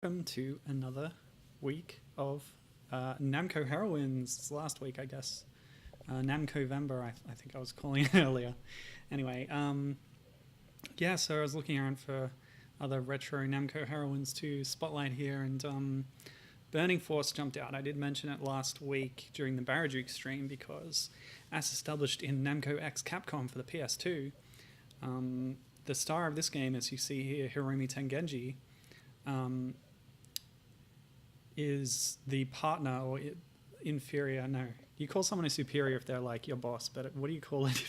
Welcome to another week of Namco Heroines. It's last week, I guess. Namcovember, I think I was calling it earlier. Anyway, yeah, so I was looking around for other retro Namco Heroines to spotlight here, and Burning Force jumped out. I did mention it last week during the Barajuke stream because, as established in Namco X Capcom for the PS2, the star of this game, as you see here, Hiromi Tengenji, is the partner or inferior. No, you call someone a superior if they're like your boss, but what do you call it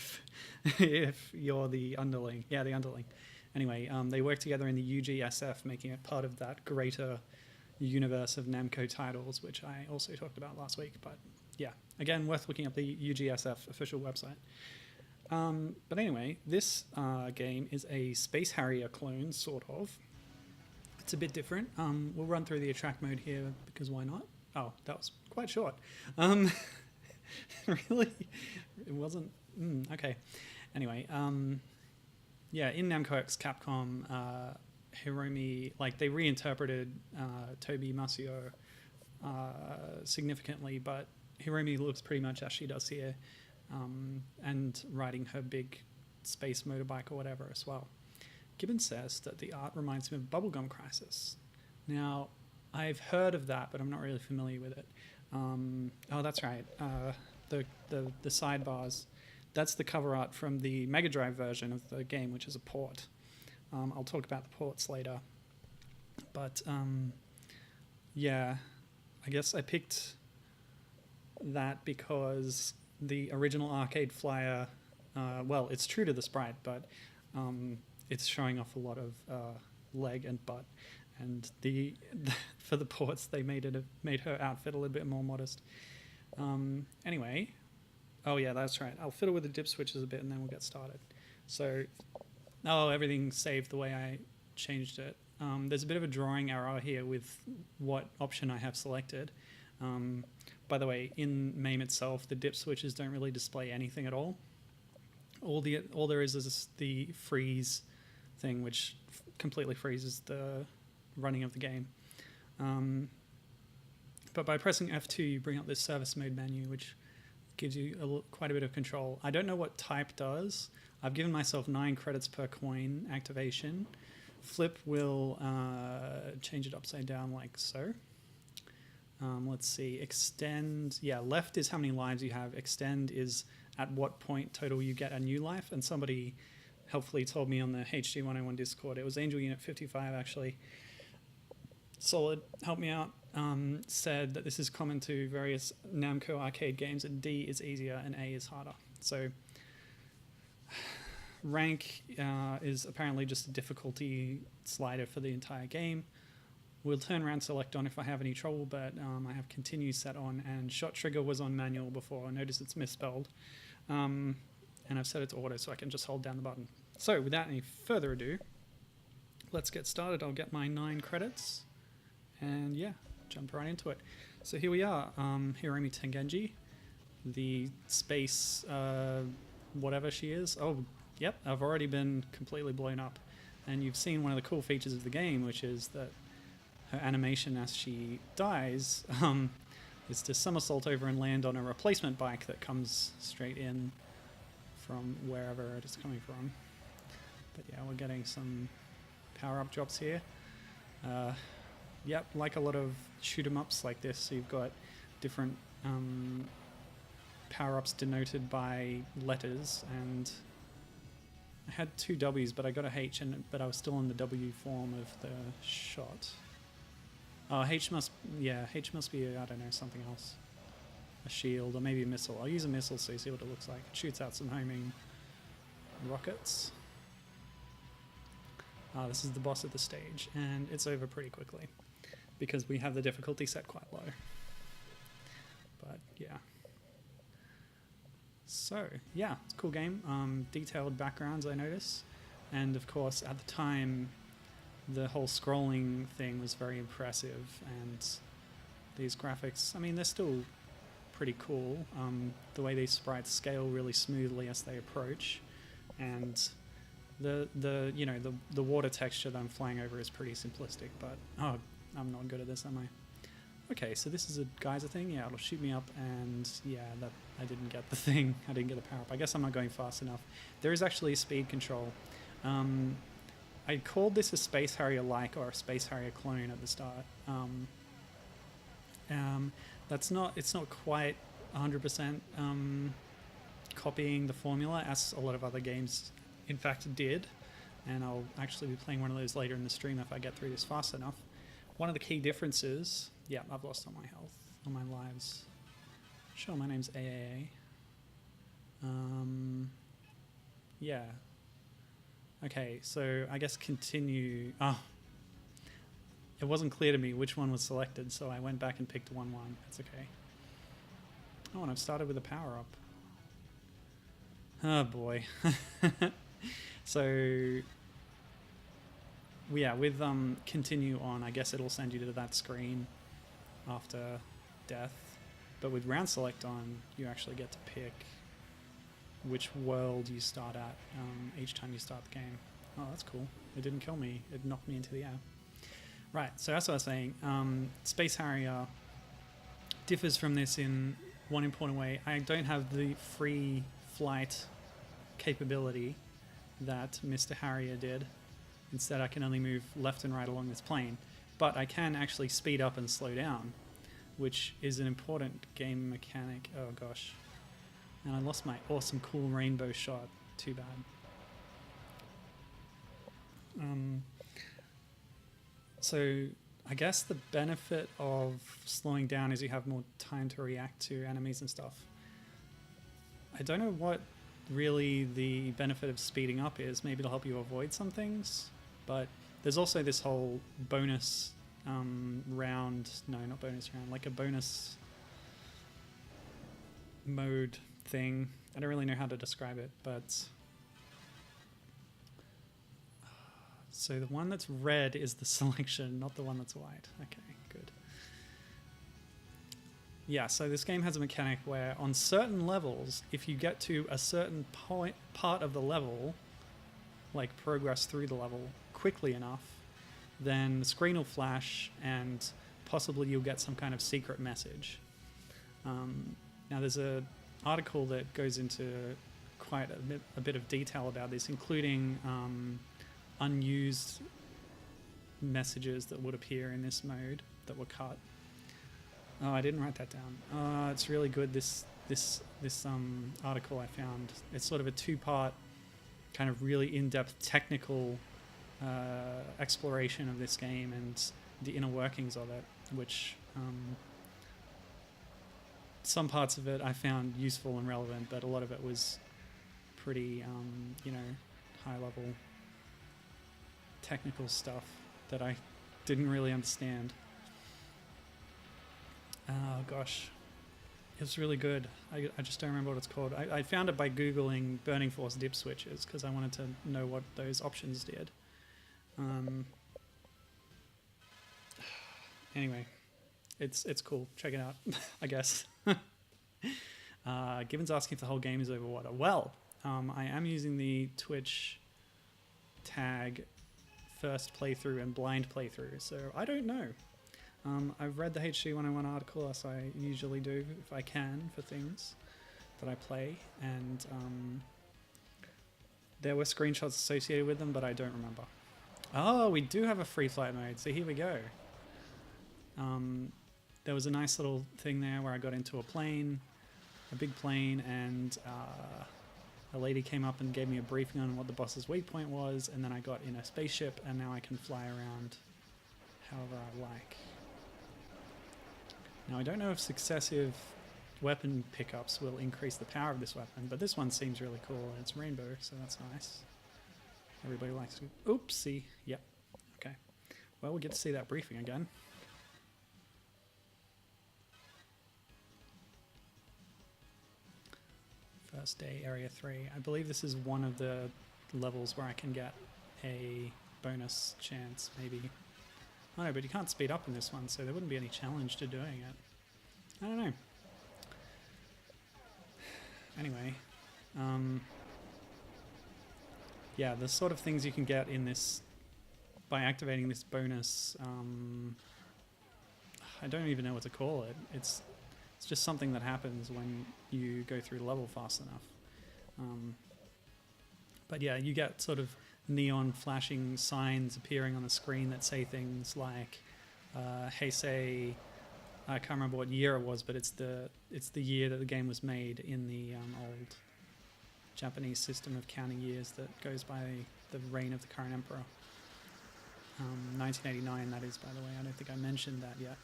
if you're the underling? Yeah, the underling. Anyway, they work together in the UGSF, making it part of that greater universe of Namco titles, which I also talked about last week. But yeah, again, worth looking up the UGSF official website. But anyway, this game is a Space Harrier clone, sort of. It's a bit different. We'll run through the attract mode here because why not? Oh, that was quite short. Really? It wasn't? Okay. Anyway, yeah, in Namco X Capcom, Hiromi, like they reinterpreted Tobi Masuo significantly, but Hiromi looks pretty much as she does here, and riding her big space motorbike or whatever as well. Gibbon says that the art reminds him of Bubblegum Crisis. Now, I've heard of that, but I'm not really familiar with it. Oh, that's right. The sidebars. That's the cover art from the Mega Drive version of the game, which is a port. I'll talk about the ports later. But yeah, I guess I picked that because the original arcade flyer, well, it's true to the sprite, but it's showing off a lot of leg and butt, and for the ports they made her outfit a little bit more modest. Anyway, oh yeah, that's right. I'll fiddle with the dip switches a bit and then we'll get started. So, everything's saved the way I changed it. There's a bit of a drawing error here with what option I have selected. By the way, in MAME itself, the dip switches don't really display anything at all. All there is the freeze thing, which completely freezes the running of the game. But by pressing F2, you bring up this service mode menu, which gives you quite a bit of control. I don't know what type does. I've given myself 9 credits per coin activation. Flip will change it upside down like so. Let's see, extend, yeah, left is how many lives you have. Extend is at what point total you get a new life, and somebody helpfully told me on the HD101 Discord, it was Angel Unit 55 actually, solid, helped me out, said that this is common to various Namco arcade games, and D is easier and A is harder. So rank is apparently just a difficulty slider for the entire game. We'll turn around select on if I have any trouble, but I have continue set on, and shot trigger was on manual before. I noticed it's misspelled. And I've set it to auto so I can just hold down the button. So without any further ado, let's get started. I'll get my 9 credits and yeah, jump right into it. So here we are, Hiromi Tengenji, the space whatever she is. Oh, yep, I've already been completely blown up. And you've seen one of the cool features of the game, which is that her animation as she dies is to somersault over and land on a replacement bike that comes straight in from wherever it is coming from. But yeah, we're getting some power-up drops here. Yep, like a lot of shoot-em-ups like this, so you've got different power-ups denoted by letters, and I had 2 W's, but I got a H, but I was still in the W form of the shot. Oh, H must be, I don't know, something else. A shield, or maybe a missile. I'll use a missile so you see what it looks like. It shoots out some homing rockets. This is the boss of the stage, and it's over pretty quickly because we have the difficulty set quite low. But yeah. So yeah, it's a cool game. Detailed backgrounds, I notice, and of course at the time the whole scrolling thing was very impressive, and these graphics, I mean, they're still pretty cool. The way these sprites scale really smoothly as they approach, and the water texture that I'm flying over is pretty simplistic, but oh I'm not good at this, am I? Okay, so this is a geyser thing. Yeah, it'll shoot me up, and yeah, that I didn't get the thing. I didn't get the power up. I guess I'm not going fast enough. There is actually a speed control. I called this a Space Harrier-like or a Space Harrier clone at the start. That's not. It's not quite 100% copying the formula, as a lot of other games, in fact, did. And I'll actually be playing one of those later in the stream if I get through this fast enough. One of the key differences... Yeah, I've lost all my health, all my lives. Sure, my name's AAA. Yeah. Okay, so I guess continue... Oh. It wasn't clear to me which one was selected, so I went back and picked 1-1. That's okay. Oh, and I've started with a power-up. Oh, boy. So... Yeah, with continue on, I guess it'll send you to that screen after death. But with round select on, you actually get to pick which world you start at each time you start the game. Oh, that's cool. It didn't kill me. It knocked me into the air. Right, so that's what I was saying. Space Harrier differs from this in one important way. I don't have the free flight capability that Mr. Harrier did. Instead, I can only move left and right along this plane. But I can actually speed up and slow down, which is an important game mechanic. Oh, gosh. And I lost my awesome, cool rainbow shot. Too bad. So I guess the benefit of slowing down is you have more time to react to enemies and stuff. I don't know what really the benefit of speeding up is. Maybe it'll help you avoid some things. But there's also this whole bonus round, no, not bonus round, like a bonus mode thing. I don't really know how to describe it, but... So the one that's red is the selection, not the one that's white. Okay, good. Yeah, so this game has a mechanic where on certain levels, if you get to a certain part of the level, like progress through the level quickly enough, then the screen will flash and possibly you'll get some kind of secret message. Now there's an article that goes into quite a bit of detail about this, including unused messages that would appear in this mode that were cut. Oh, I didn't write that down. It's really good. This article I found. It's sort of a two-part, kind of really in-depth technical exploration of this game and the inner workings of it, which some parts of it I found useful and relevant, but a lot of it was pretty, high-level technical stuff that I didn't really understand. Oh gosh, it was really good. I just don't remember what it's called. I found it by Googling burning force dip switches because I wanted to know what those options did. Anyway, it's cool. Check it out, I guess. Gibbon's asking if the whole game is over water. Well, I am using the Twitch tag first playthrough and blind playthrough, so I don't know. I've read the HG 101 article, as I usually do if I can, for things that I play, and there were screenshots associated with them, but I don't remember. Oh, we do have a free flight mode, so here we go. There was a nice little thing there where I got into a plane, a big plane, and a lady came up and gave me a briefing on what the boss's weak point was, and then I got in a spaceship, and now I can fly around however I like. Now, I don't know if successive weapon pickups will increase the power of this weapon, but this one seems really cool, and it's rainbow, so that's nice. Everybody likes it. Oopsie. Yep. Okay. Well, we get to see that briefing again. First day, Area 3. I believe this is one of the levels where I can get a bonus chance, maybe. Oh no, but you can't speed up in this one, so there wouldn't be any challenge to doing it. I don't know. Anyway. Yeah, the sort of things you can get in this by activating this bonus I don't even know what to call it. It's just something that happens when you go through the level fast enough. But yeah, you get sort of neon flashing signs appearing on the screen that say things like, hey, say, I can't remember what year it was, but it's the year that the game was made in the old Japanese system of counting years that goes by the reign of the current emperor. 1989, that is, by the way. I don't think I mentioned that yet.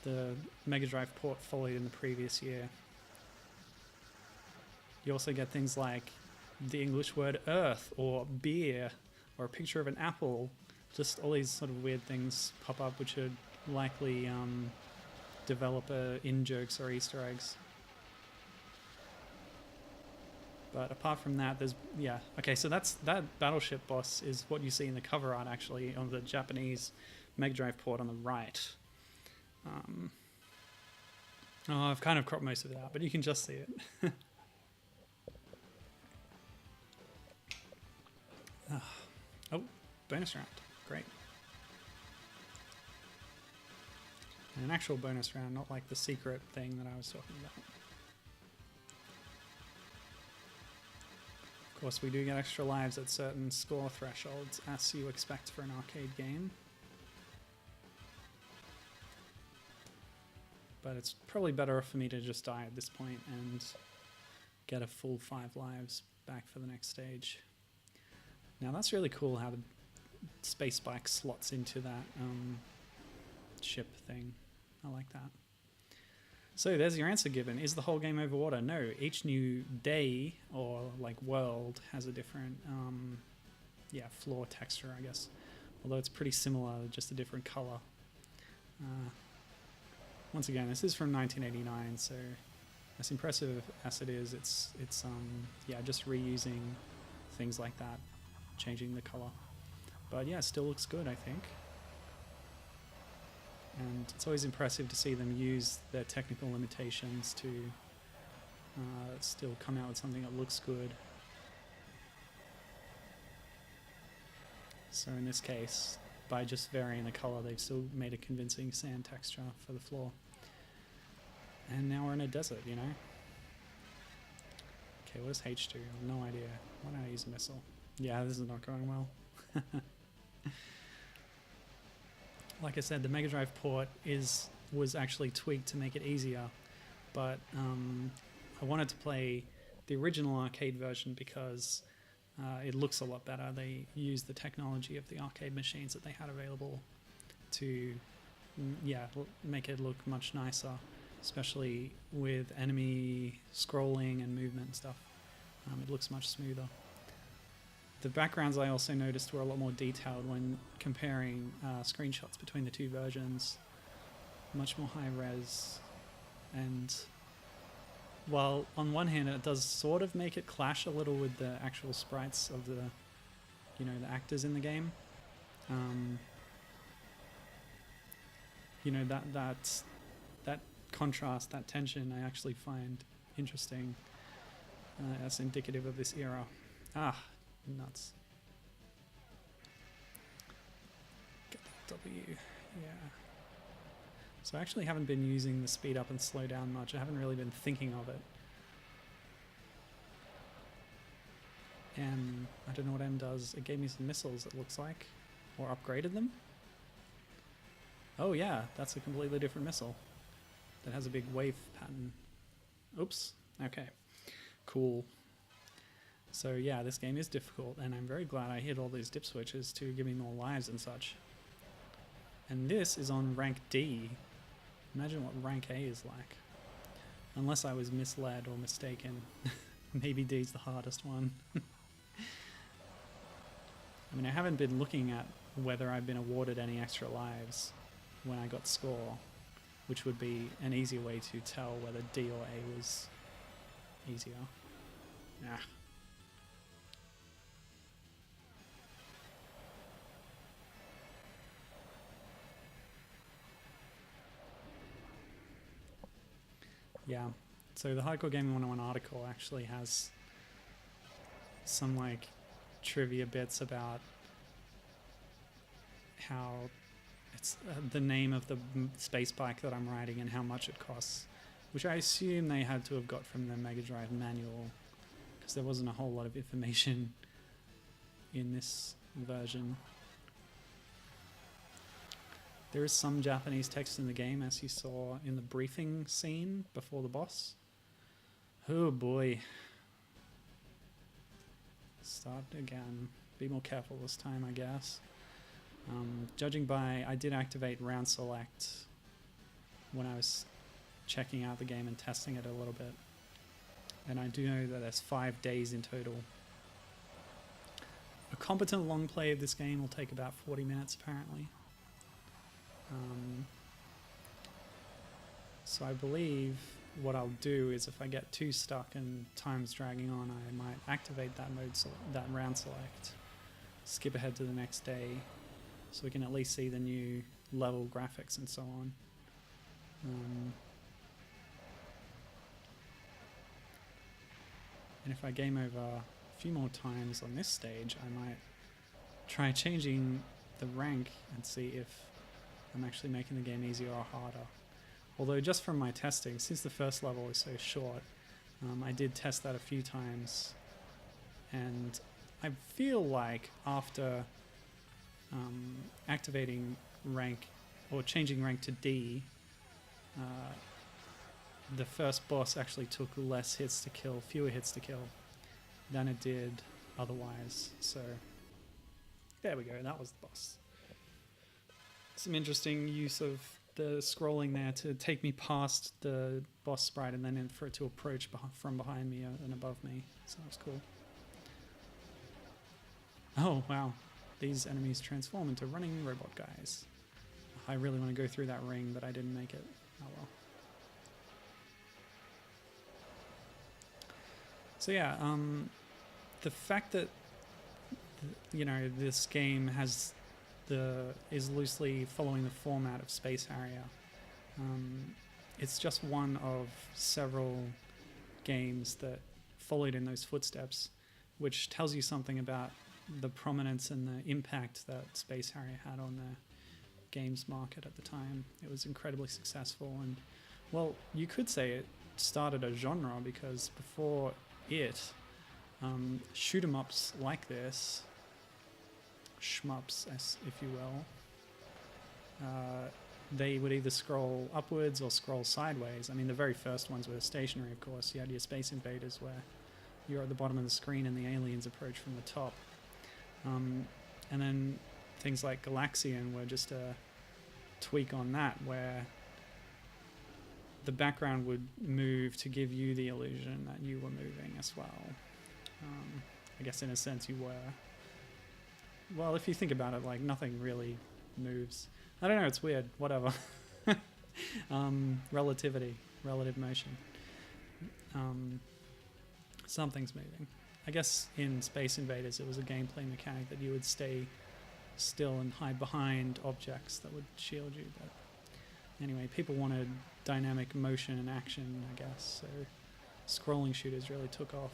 The Mega Drive port followed in the previous year. You also get things like the English word earth or beer or a picture of an apple. Just all these sort of weird things pop up which would likely develop in-jokes or Easter eggs. But apart from that, there's, yeah. Okay, so that battleship boss is what you see in the cover art, actually, on the Japanese Mega Drive port on the right. I've kind of cropped most of it out, but you can just see it. Oh, bonus round. Great. And an actual bonus round, not like the secret thing that I was talking about. Of course, we do get extra lives at certain score thresholds, as you expect for an arcade game. But it's probably better for me to just die at this point and get a full 5 lives back for the next stage. Now that's really cool how the space bike slots into that ship thing. I like that. So there's your answer given. Is the whole game over water? No. Each new day or like world has a different floor texture, I guess. Although it's pretty similar, just a different color. Once again, this is from 1989, so as impressive as it is, it's just reusing things like that, changing the color. But yeah, it still looks good, I think. And it's always impressive to see them use their technical limitations to still come out with something that looks good. So in this case, by just varying the color, they've still made a convincing sand texture for the floor. And now we're in a desert, you know? Okay, what does H do? I have no idea. Why don't I use a missile? Yeah, this is not going well. Like I said, the Mega Drive port was actually tweaked to make it easier, but I wanted to play the original arcade version because it looks a lot better. They used the technology of the arcade machines that they had available to make it look much nicer, especially with enemy scrolling and movement and stuff. It looks much smoother. The backgrounds I also noticed were a lot more detailed when comparing screenshots between the two versions. Much more high res. And while on one hand it does sort of make it clash a little with the actual sprites of the actors in the game, that contrast, that tension, I actually find interesting. That's indicative of this era. Nuts. Get that W, yeah. So I actually haven't been using the speed up and slow down much. I haven't really been thinking of it. M, I don't know what M does. It gave me some missiles, it looks like. Or upgraded them? Oh yeah, that's a completely different missile. That has a big wave pattern. Oops, okay. Cool. So yeah, this game is difficult, and I'm very glad I hit all these dip switches to give me more lives and such. And this is on rank D. Imagine what rank A is like. Unless I was misled or mistaken. Maybe D's the hardest one. I mean, I haven't been looking at whether I've been awarded any extra lives when I got score, which would be an easier way to tell whether D or A was easier. Yeah, so the Hardcore Gaming 101 article actually has some trivia bits about how just the name of the space bike that I'm riding and how much it costs, which I assume they had to have got from the Mega Drive manual, because there wasn't a whole lot of information in this version. There is some Japanese text in the game, as you saw in the briefing scene before the boss. Oh boy. Start again. Be more careful this time, I guess. Judging by, I did activate round select when I was checking out the game and testing it a little bit. And I do know that there's 5 days in total. A competent long play of this game will take about 40 minutes apparently. So I believe what I'll do is if I get too stuck and time's dragging on, I might activate that that round select, skip ahead to the next day, so we can at least see the new level graphics and so on. And if I game over a few more times on this stage, I might try changing the rank and see if I'm actually making the game easier or harder. Although just from my testing, since the first level is so short, I did test that a few times, and I feel like after activating rank or changing rank to D, the first boss actually took less hits to kill, fewer hits to kill than it did otherwise. So there we go, that was the boss. Some interesting use of the scrolling there to take me past the boss sprite and then for it to approach from behind me and above me. So that was cool. Oh wow, these enemies transform into running robot guys. I really want to go through that ring, but I didn't make it. Oh well. So yeah, the fact that this game is loosely following the format of Space Harrier. It's just one of several games that followed in those footsteps, which tells you something about the prominence and the impact that Space Harrier had on the games market at the time. It was incredibly successful, and well, you could say it started a genre, because before it, shoot 'em ups like this, shmups, if you will, they would either scroll upwards or scroll sideways. I mean, the very first ones were stationary, of course. You had your Space Invaders where you're at the bottom of the screen and the aliens approach from the top. And then things like Galaxian were just a tweak on that, where the background would move to give you the illusion that you were moving as well. I guess in a sense you were. Well, if you think about it, like, nothing really moves. I don't know, it's weird. Whatever. Relativity. Relative motion. Something's moving. I guess in Space Invaders it was a gameplay mechanic that you would stay still and hide behind objects that would shield you. But anyway, people wanted dynamic motion and action, I guess, so scrolling shooters really took off.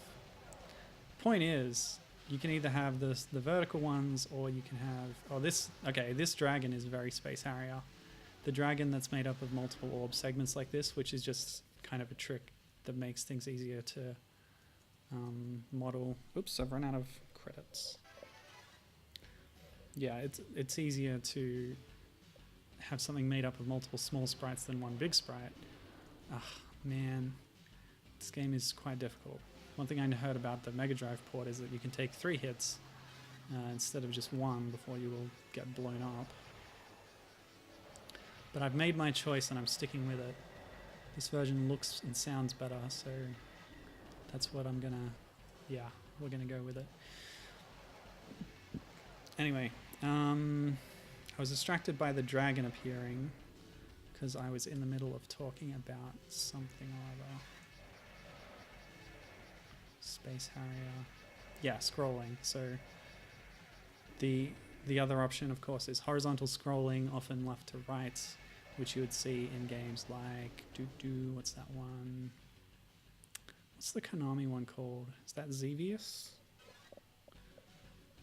Point is, you can either have the vertical ones, or you can have... this dragon is very Space Harrier. The dragon that's made up of multiple orb segments like this, which is just kind of a trick that makes things easier to model. Oops, I've run out of credits. Yeah, it's easier to have something made up of multiple small sprites than one big sprite. Ah, man. This game is quite difficult. One thing I heard about the Mega Drive port is that you can take 3 hits instead of just 1 before you will get blown up. But I've made my choice and I'm sticking with it. This version looks and sounds better, so that's what I'm gonna... Yeah, we're gonna go with it. Anyway, I was distracted by the dragon appearing because I was in the middle of talking about something or other. Space Harrier. Yeah, scrolling. So the other option, of course, is horizontal scrolling, often left to right, which you would see in games like what's that one? What's the Konami one called? Is that Xevious?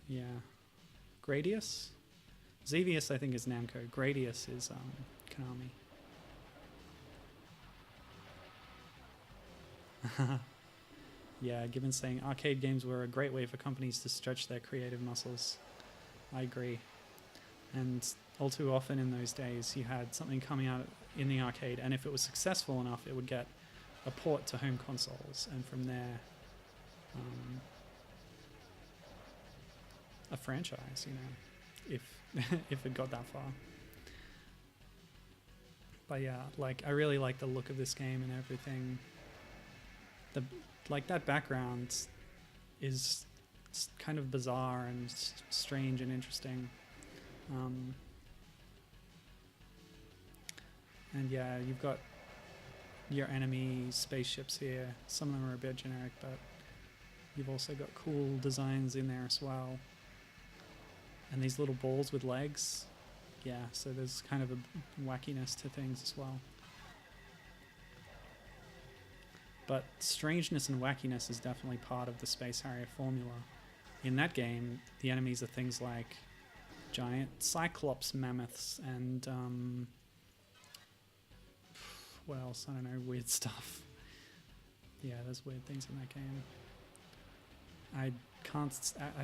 Yeah. Gradius? Xevious, I think, is Namco. Gradius is Konami. Yeah, Gibbons saying arcade games were a great way for companies to stretch their creative muscles. I agree. And all too often in those days, you had something coming out in the arcade, and if it was successful enough, it would get a port to home consoles, and from there, a franchise, you know, if it got that far. But yeah, like, I really like the look of this game and everything. Like, that background is kind of bizarre and strange and interesting. And yeah, you've got your enemy spaceships here. Some of them are a bit generic, but you've also got cool designs in there as well. And these little balls with legs. Yeah, so there's kind of a wackiness to things as well. But strangeness and wackiness is definitely part of the Space Harrier formula. In that game, the enemies are things like giant cyclops mammoths and what else? I don't know, weird stuff. Yeah, there's weird things in that game. I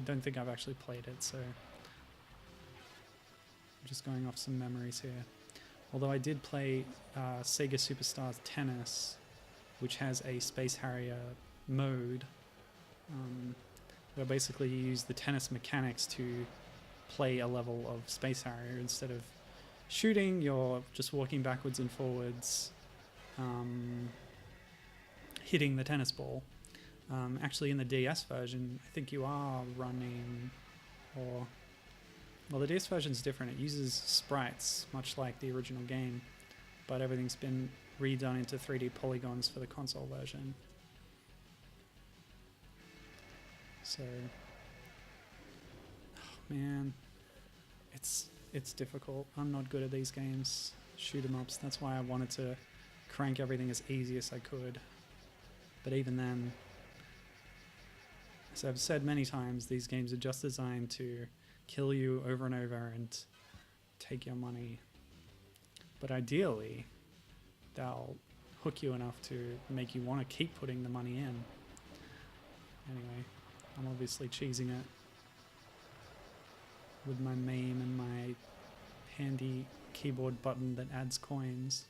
don't think I've actually played it, so I'm just going off some memories here. Although I did play Sega Superstars Tennis, which has a Space Harrier mode, where basically you use the tennis mechanics to play a level of Space Harrier. Instead of shooting, you're just walking backwards and forwards, hitting the tennis ball. Actually, in the DS version, I think you are running, well, the DS version's different. It uses sprites, much like the original game, but everything's been redone into 3D polygons for the console version. So, oh man, it's difficult. I'm not good at these games, shoot 'em ups. That's why I wanted to crank everything as easy as I could. But even then, as I've said many times, these games are just designed to kill you over and over and take your money. But ideally, they'll hook you enough to make you want to keep putting the money in. Anyway, I'm obviously cheesing it with my MAME and my handy keyboard button that adds coins.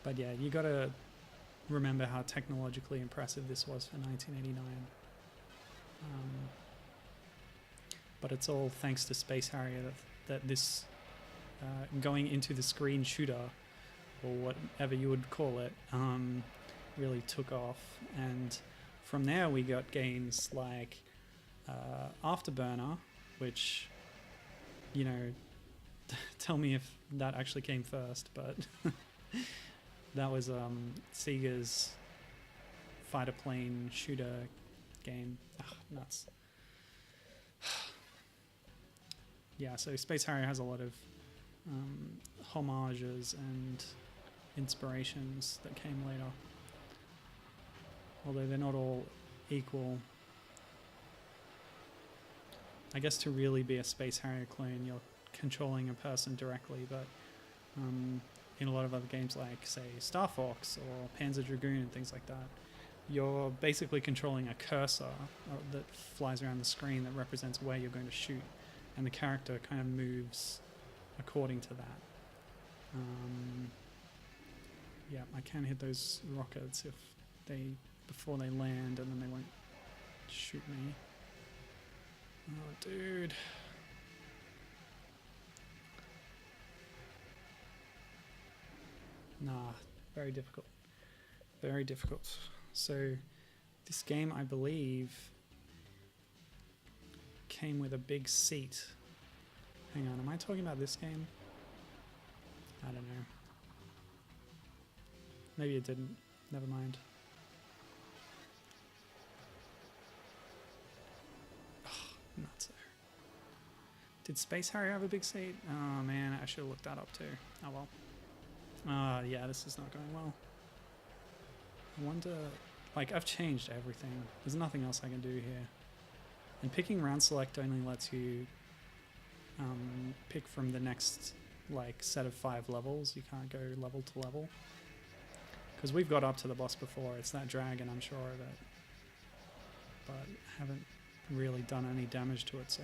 But yeah, you gotta remember how technologically impressive this was for 1989. But it's all thanks to Space Harrier that this going into the screen shooter, or whatever you would call it, really took off. And from there we got games like Afterburner, which, you know, tell me if that actually came first, but that was Sega's fighter plane shooter game. Ugh, nuts. Yeah, so Space Harrier has a lot of homages and inspirations that came later, although they're not all equal. I guess to really be a Space Harrier clone, you're controlling a person directly, but in a lot of other games like, say, Star Fox or Panzer Dragoon and things like that, you're basically controlling a cursor that flies around the screen that represents where you're going to shoot, and the character kind of moves according to that. Yeah, I can hit those rockets before they land, and then they won't shoot me. Oh, dude. Nah, very difficult. Very difficult. So, this game, I believe, came with a big seat. Hang on, am I talking about this game? I don't know. Maybe it didn't. Never mind. Oh, nuts. Did Space Harrier have a big seat? Oh man, I should have looked that up too. Oh well. Yeah, this is not going well. I wonder, like, I've changed everything. There's nothing else I can do here. And picking round select only lets you pick from the next like set of 5 levels. You can't go level to level. Because we've got up to the boss before. It's that dragon, I'm sure of it. But haven't really done any damage to it so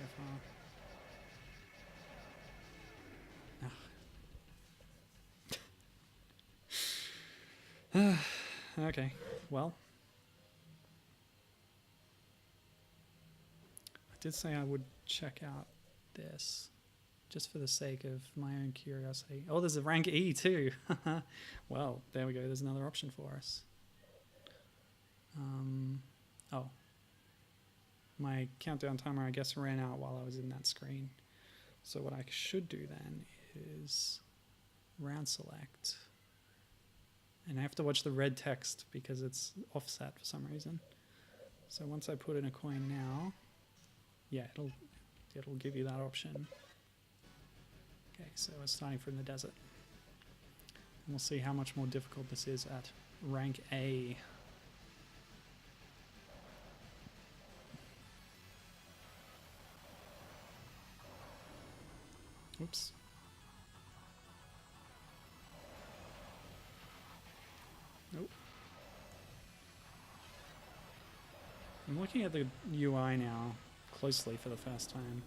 far. Okay, well. I did say I would check out this. Just for the sake of my own curiosity. Oh, there's a rank E too. Well, there we go. There's another option for us. Oh. My countdown timer, I guess, ran out while I was in that screen. So what I should do then is round select. And I have to watch the red text because it's offset for some reason. So once I put in a coin now, yeah, it'll give you that option. Okay, so we're starting from the desert. And we'll see how much more difficult this is at rank A. Oops. Nope. I'm looking at the UI now closely for the first time,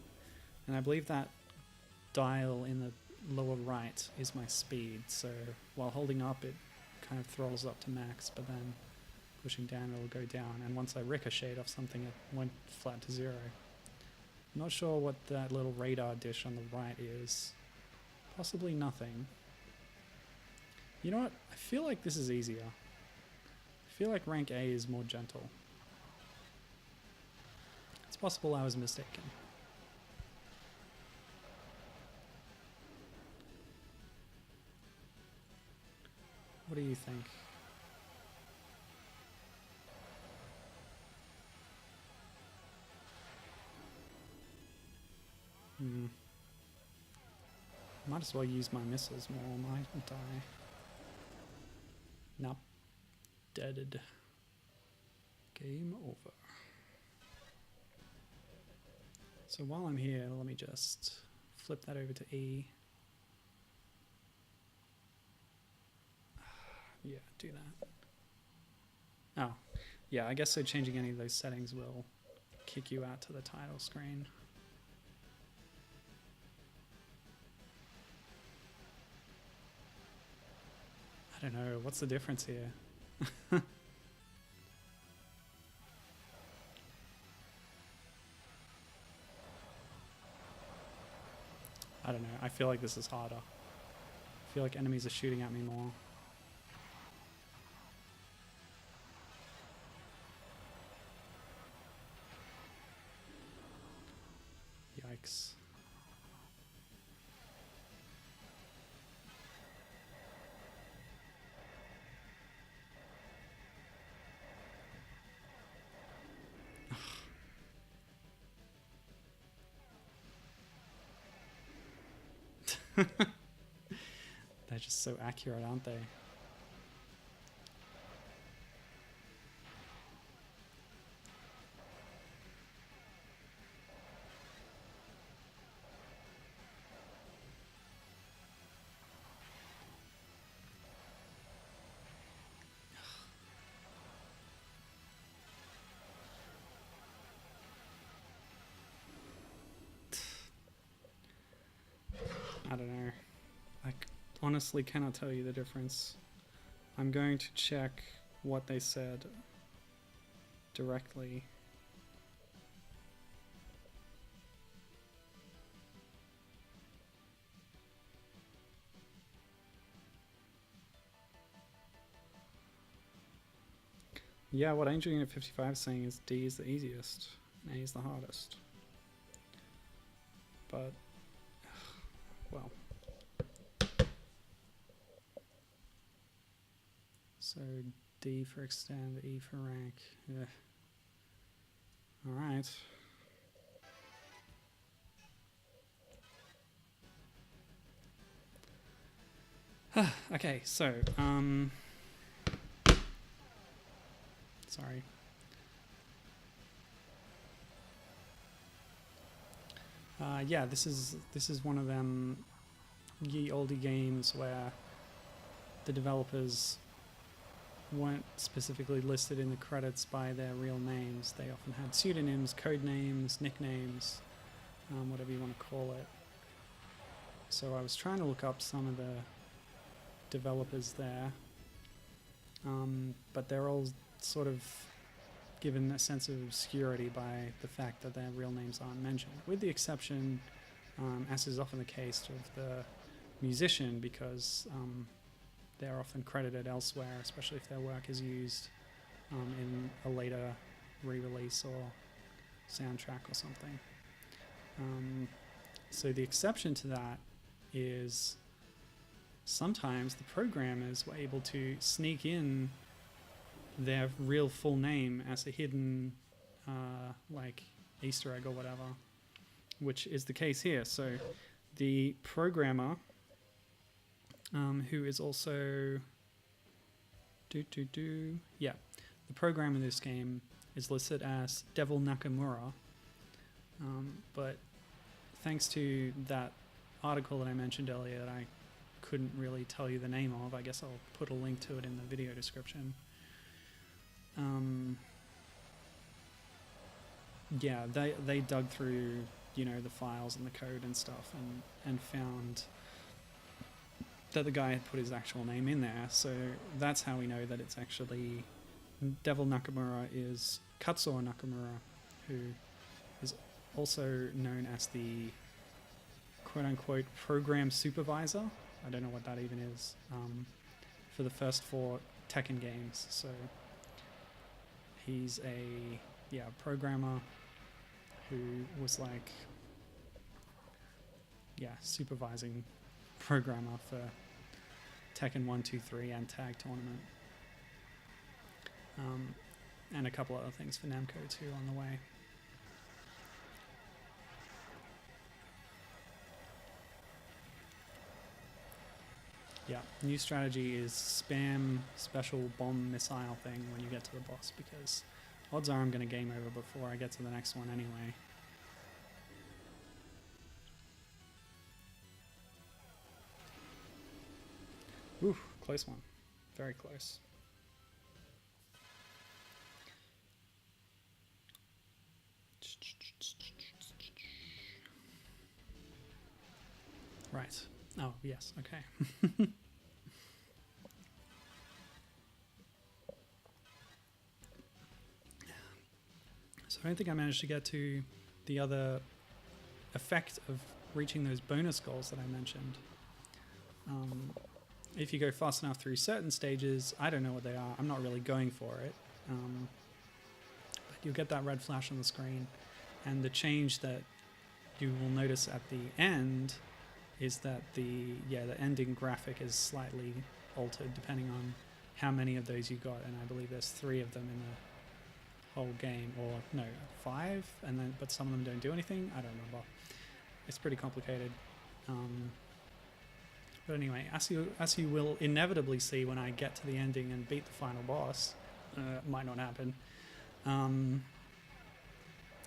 and I believe that dial in the lower right is my speed, so while holding up it kind of throttles up to max, but then pushing down it'll go down, and once I ricochet off something it went flat to 0. I'm not sure what that little radar dish on the right is. Possibly nothing. You know what? I feel like this is easier. I feel like rank A is more gentle. It's possible I was mistaken. What do you think? Might as well use my misses more, mightn't I? Nope. Deaded. Game over. So while I'm here, let me just flip that over to E. Yeah, do that. Oh, yeah, I guess so changing any of those settings will kick you out to the title screen. I don't know, what's the difference here? I don't know, I feel like this is harder. I feel like enemies are shooting at me more. Yikes. They're just so accurate, aren't they? I don't know. I honestly cannot tell you the difference. I'm going to check what they said directly. Yeah, what Angel Unit 55 is saying is D is the easiest and A is the hardest. But, well. So D for extend, E for rank. Yeah. Alright. Okay, so, sorry. Yeah, this is one of them ye olde games where the developers weren't specifically listed in the credits by their real names. They often had pseudonyms, code names, nicknames, whatever you want to call it. So I was trying to look up some of the developers there, but they're all sort of given a sense of obscurity by the fact that their real names aren't mentioned, with the exception, as is often the case, of the musician, because they're often credited elsewhere, especially if their work is used in a later re-release or soundtrack or something. So the exception to that is sometimes the programmers were able to sneak in their real full name as a hidden like Easter egg or whatever, which is the case here. So the programmer, who is also the programmer in this game is listed as Devil Nakamura, but thanks to that article that I mentioned earlier that I couldn't really tell you the name of, I guess I'll put a link to it in the video description. Yeah, they dug through, you know, the files and the code and stuff, and found that the guy had put his actual name in there. So that's how we know that it's actually Devil Nakamura is Katsuo Nakamura, who is also known as the quote-unquote program supervisor. I don't know what that even is, for the first 4 Tekken games. So he's a programmer who was like supervising programmer for Tekken 1, 2, 3 and Tag Tournament, and a couple other things for Namco too on the way. Yeah, new strategy is spam special bomb missile thing when you get to the boss, because odds are I'm going to game over before I get to the next one anyway. Ooh, close one. Very close. Right. Oh, yes, okay. So I don't think I managed to get to the other effect of reaching those bonus goals that I mentioned. If you go fast enough through certain stages, I don't know what they are, I'm not really going for it, but you'll get that red flash on the screen, and the change that you will notice at the end is that the ending graphic is slightly altered depending on how many of those you got, and I believe there's 3 of them in the whole game, or no, 5, but some of them don't do anything. I don't remember. It's pretty complicated. But anyway, as you will inevitably see when I get to the ending and beat the final boss, might not happen.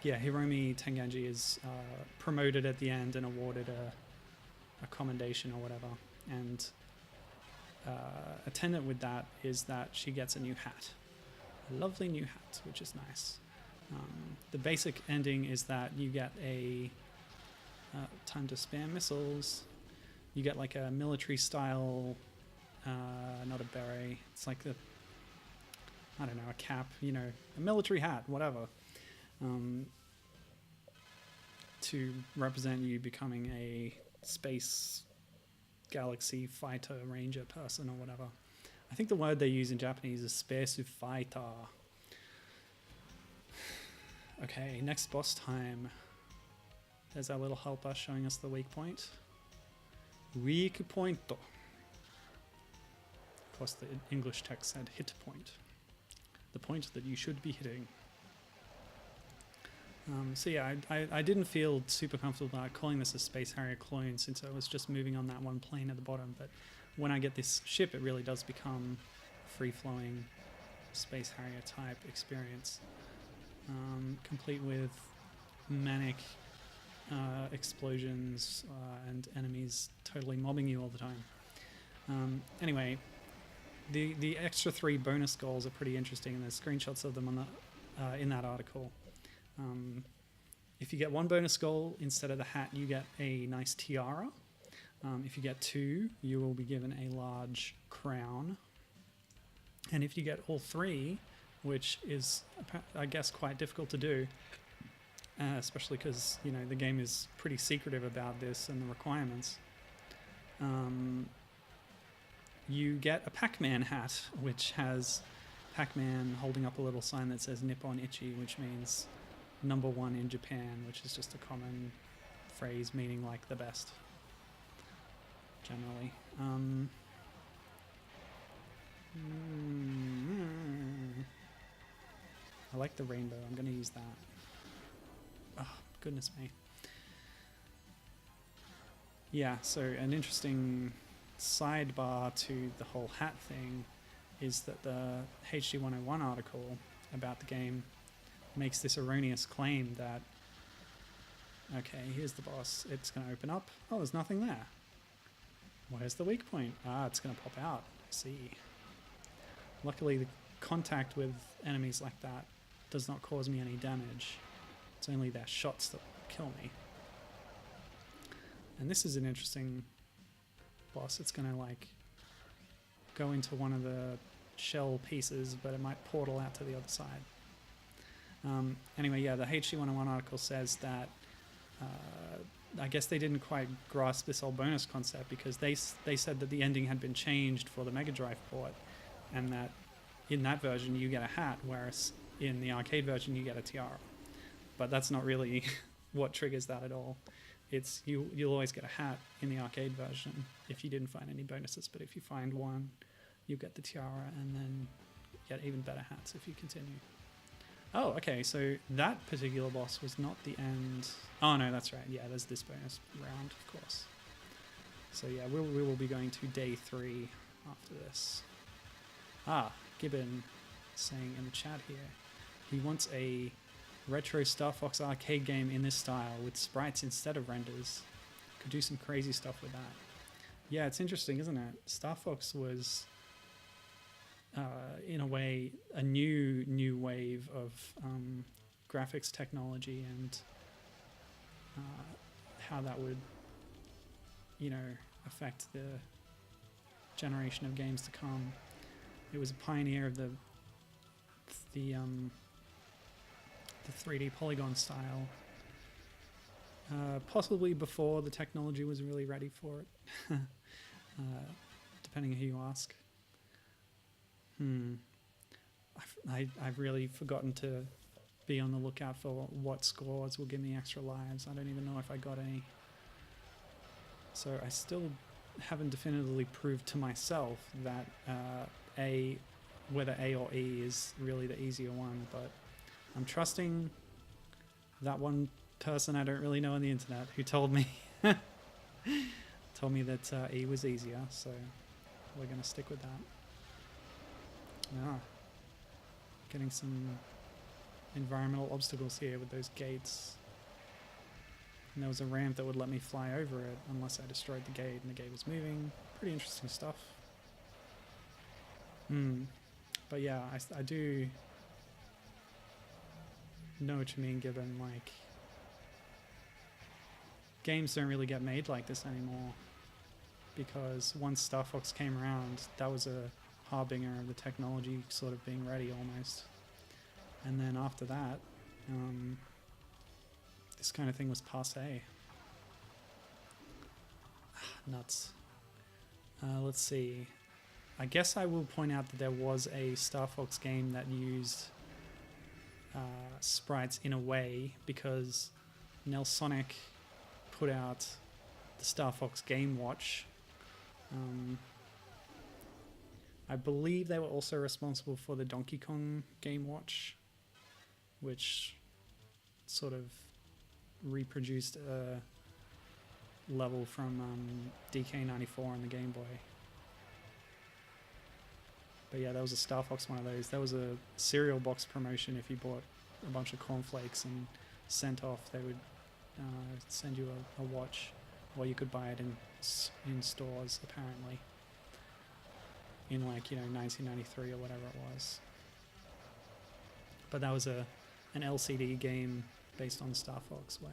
Hiromi Tengenji is promoted at the end and awarded a commendation or whatever, and attendant with that is that she gets a new hat, a lovely new hat, which is nice. The basic ending is that you get a time to spam missiles. You get like a military style, not a beret, it's like a cap, you know, a military hat, whatever, to represent you becoming a space galaxy fighter ranger person or whatever. I think the word they use in Japanese is space fighter. Okay, next boss time. There's our little helper showing us the weak point. Weak point. Of course, the English text said hit point. The point that you should be hitting. So yeah, I didn't feel super comfortable about calling this a Space Harrier clone, since I was just moving on that one plane at the bottom, but when I get this ship, it really does become a free-flowing Space Harrier type experience, complete with manic explosions and enemies totally mobbing you all the time. Anyway, the extra 3 bonus goals are pretty interesting, and there's screenshots of them on the in that article. If you get 1 bonus goal instead of the hat, you get a nice tiara. If you get 2, you will be given a large crown. And if you get all 3, which is, I guess, quite difficult to do, especially because, you know, the game is pretty secretive about this and the requirements, you get a Pac-Man hat, which has Pac-Man holding up a little sign that says Nippon Ichi, which means #1 in Japan, which is just a common phrase meaning like the best, generally. I like the rainbow. I'm going to use that. Oh, goodness me. Yeah, so an interesting sidebar to the whole hat thing is that the HD 101 article about the game makes this erroneous claim that, okay, here's the boss, it's going to open up, oh, there's nothing there. Where's the weak point? Ah, it's going to pop out. I see. Luckily, the contact with enemies like that does not cause me any damage. It's only their shots that kill me. And this is an interesting boss. It's going to like go into one of the shell pieces, but it might portal out to the other side. Anyway, yeah, the HD 101 article says that I guess they didn't quite grasp this whole bonus concept, because they said that the ending had been changed for the Mega Drive port, and that in that version you get a hat, whereas in the arcade version you get a tiara. But that's not really what triggers that at all. It's you'll always get a hat in the arcade version if you didn't find any bonuses, but if you find one, you get the tiara, and then get even better hats if you continue. Oh, okay, so that particular boss was not the end. Oh no, that's right. Yeah, there's this bonus round, of course. So yeah, we will be going to day 3 after this. Ah, Gibbon saying in the chat here, he wants a retro Star Fox arcade game in this style with sprites instead of renders. Could do some crazy stuff with that. Yeah, it's interesting, isn't it? Star Fox was, in a way, a new wave of graphics technology, and how that would, you know, affect the generation of games to come. It was a pioneer of the 3D polygon style, possibly before the technology was really ready for it, depending on who you ask. I've really forgotten to be on the lookout for what scores will give me extra lives. I don't even know if I got any. So I still haven't definitively proved to myself that whether A or E is really the easier one, but I'm trusting that one person I don't really know on the internet who told me that E was easier, so we're going to stick with that. Ah, getting some environmental obstacles here with those gates. And there was a ramp that would let me fly over it unless I destroyed the gate, and the gate was moving. Pretty interesting stuff. But yeah, I do know what you mean, Gibbon. Like, games don't really get made like this anymore, because once Star Fox came around, that was a harbinger of the technology sort of being ready almost. And then after that, this kind of thing was passé. Nuts. Let's see. I guess I will point out that there was a Star Fox game that used sprites in a way, because Nelsonic put out the Star Fox Game Watch. I believe they were also responsible for the Donkey Kong Game Watch, which sort of reproduced a level from DK94 on the Game Boy. But yeah, that was a Star Fox one of those. That was a cereal box promotion. If you bought a bunch of cornflakes and sent off, they would send you a watch, or you could buy it in stores apparently. In like 1993 or whatever it was. But that was an LCD game based on Star Fox where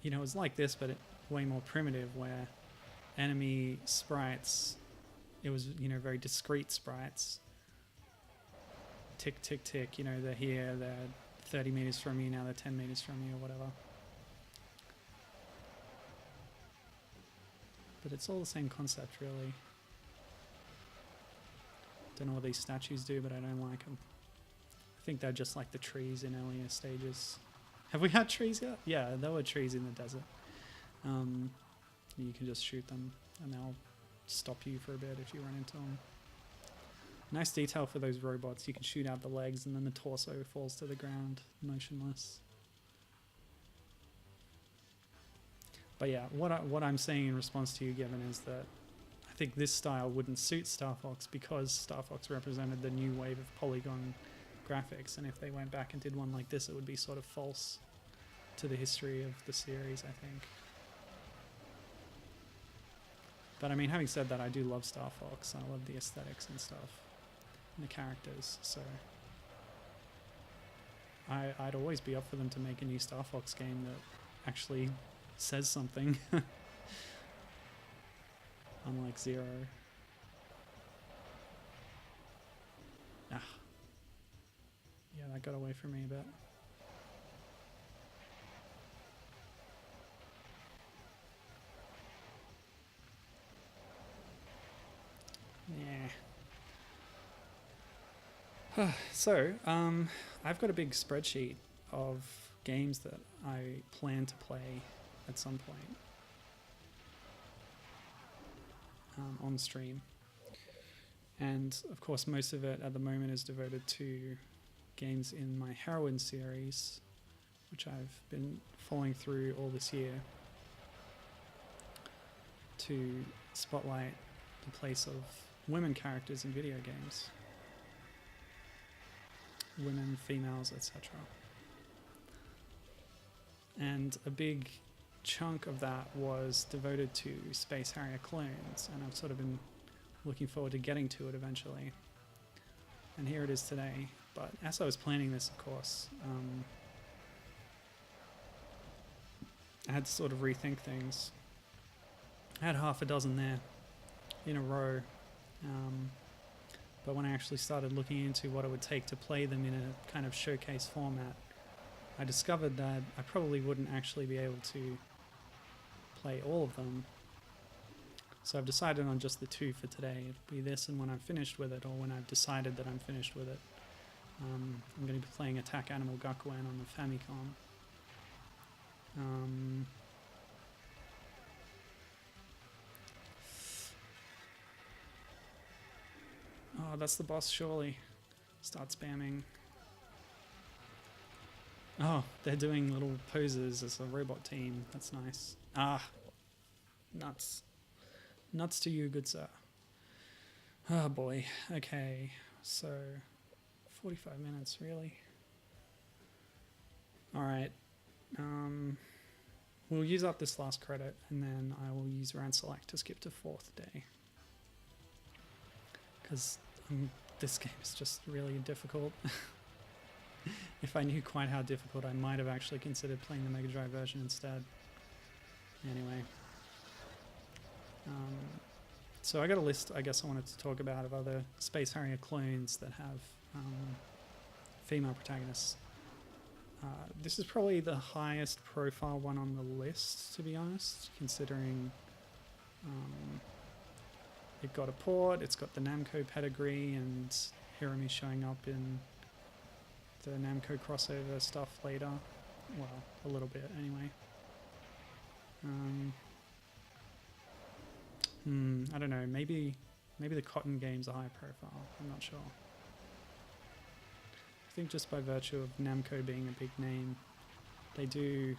it was like this, but way more primitive, where enemy sprites, it was very discrete sprites. Tick tick tick, they're here, they're 30 meters from you, now they're 10 meters from you or whatever. But it's all the same concept really. Don't know what these statues do, but I don't like them. I think they're just like the trees in earlier stages. Have we had trees yet? Yeah, there were trees in the desert. You can just shoot them and they'll stop you for a bit if you run into them. Nice detail for those robots. You can shoot out the legs and then the torso falls to the ground, motionless. But yeah, what I'm saying in response to you, Given, is that I think this style wouldn't suit Star Fox because Star Fox represented the new wave of polygon graphics, and if they went back and did one like this, it would be sort of false to the history of the series, I think. But I mean, having said that, I do love Star Fox. I love the aesthetics and stuff, and the characters, so I'd always be up for them to make a new Star Fox game that actually says something. Unlike Zero. Ah. Yeah, that got away from me a bit. Yeah. So, I've got a big spreadsheet of games that I plan to play at some point on stream. And of course, most of it at the moment is devoted to games in my Heroine series, which I've been following through all this year to spotlight the place of women characters in video games. Women, females, etc. And a big chunk of that was devoted to Space Harrier clones, and I've sort of been looking forward to getting to it eventually. And here it is today. But as I was planning this, of course, I had to sort of rethink things. I had half a dozen there in a row. But when I actually started looking into what it would take to play them in a kind of showcase format, I discovered that I probably wouldn't actually be able to play all of them. So I've decided on just the two for today. It'll be this and when I'm finished with it, or when I've decided that I'm finished with it. I'm going to be playing Attack Animal Gakuen on the Famicom. Oh, that's the boss, surely. Start spamming. Oh, they're doing little poses as a robot team. That's nice. Ah, nuts. Nuts to you, good sir. Oh boy. Okay, so 45 minutes, really? Alright. We'll use up this last credit, and then I will use round select to skip to 4th day. Because this game is just really difficult. If I knew quite how difficult, I might have actually considered playing the Mega Drive version instead. Anyway. So I got a list, I guess I wanted to talk about, of other Space Harrier clones that have female protagonists. This is probably the highest profile one on the list, to be honest, considering it got a port, it's got the Namco pedigree, and Hirumi showing up in the Namco crossover stuff later. Well, a little bit anyway. I don't know, maybe the Cotton game's a high profile, I'm not sure. I think just by virtue of Namco being a big name, they do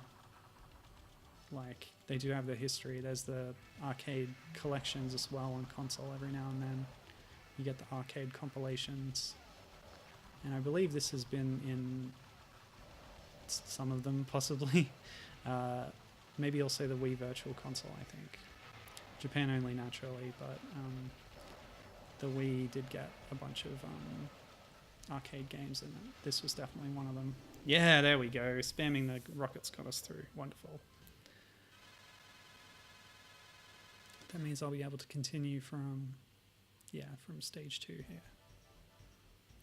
have the history. There's the arcade collections as well on console every now and then. You get the arcade compilations. And I believe this has been in some of them possibly. Maybe also the Wii Virtual Console, I think. Japan only naturally, but the Wii did get a bunch of arcade games in it. This was definitely one of them. Yeah, there we go. Spamming the rockets got us through. Wonderful. That means I'll be able to continue from stage 2 here.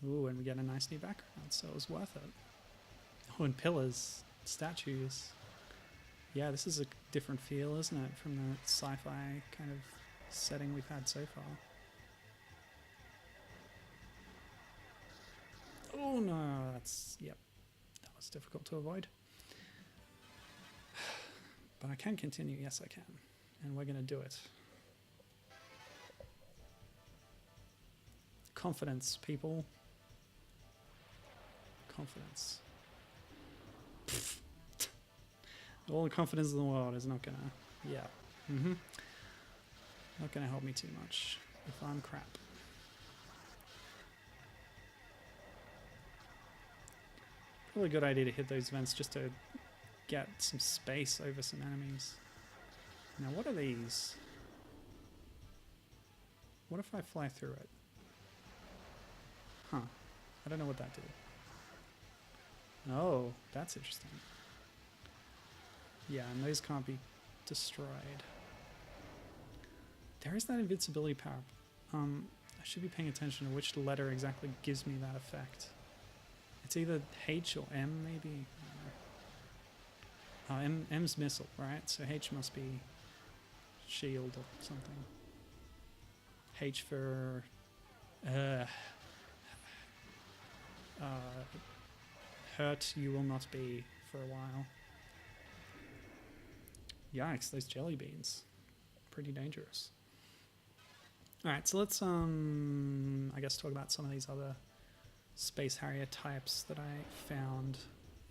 Ooh, and we get a nice new background, so it was worth it. Oh, and pillars, statues. Yeah, this is a different feel, isn't it, from the sci-fi kind of setting we've had so far. Oh no, yep, that was difficult to avoid. But I can continue, yes I can. And we're going to do it. Confidence, people. Confidence. All the confidence in the world is not gonna, not gonna help me too much if I'm crap. Probably a good idea to hit those vents just to get some space over some enemies. Now what are these? What if I fly through it? Huh. I don't know what that did. Oh, that's interesting. Yeah, and those can't be destroyed. There is that invincibility power. I should be paying attention to which letter exactly gives me that effect. It's either H or M, maybe. M's missile, right? So H must be shield or something. H for hurt you will not be for a while. Yikes, those jelly beans. Pretty dangerous. Alright, so let's I guess talk about some of these other Space Harrier types that I found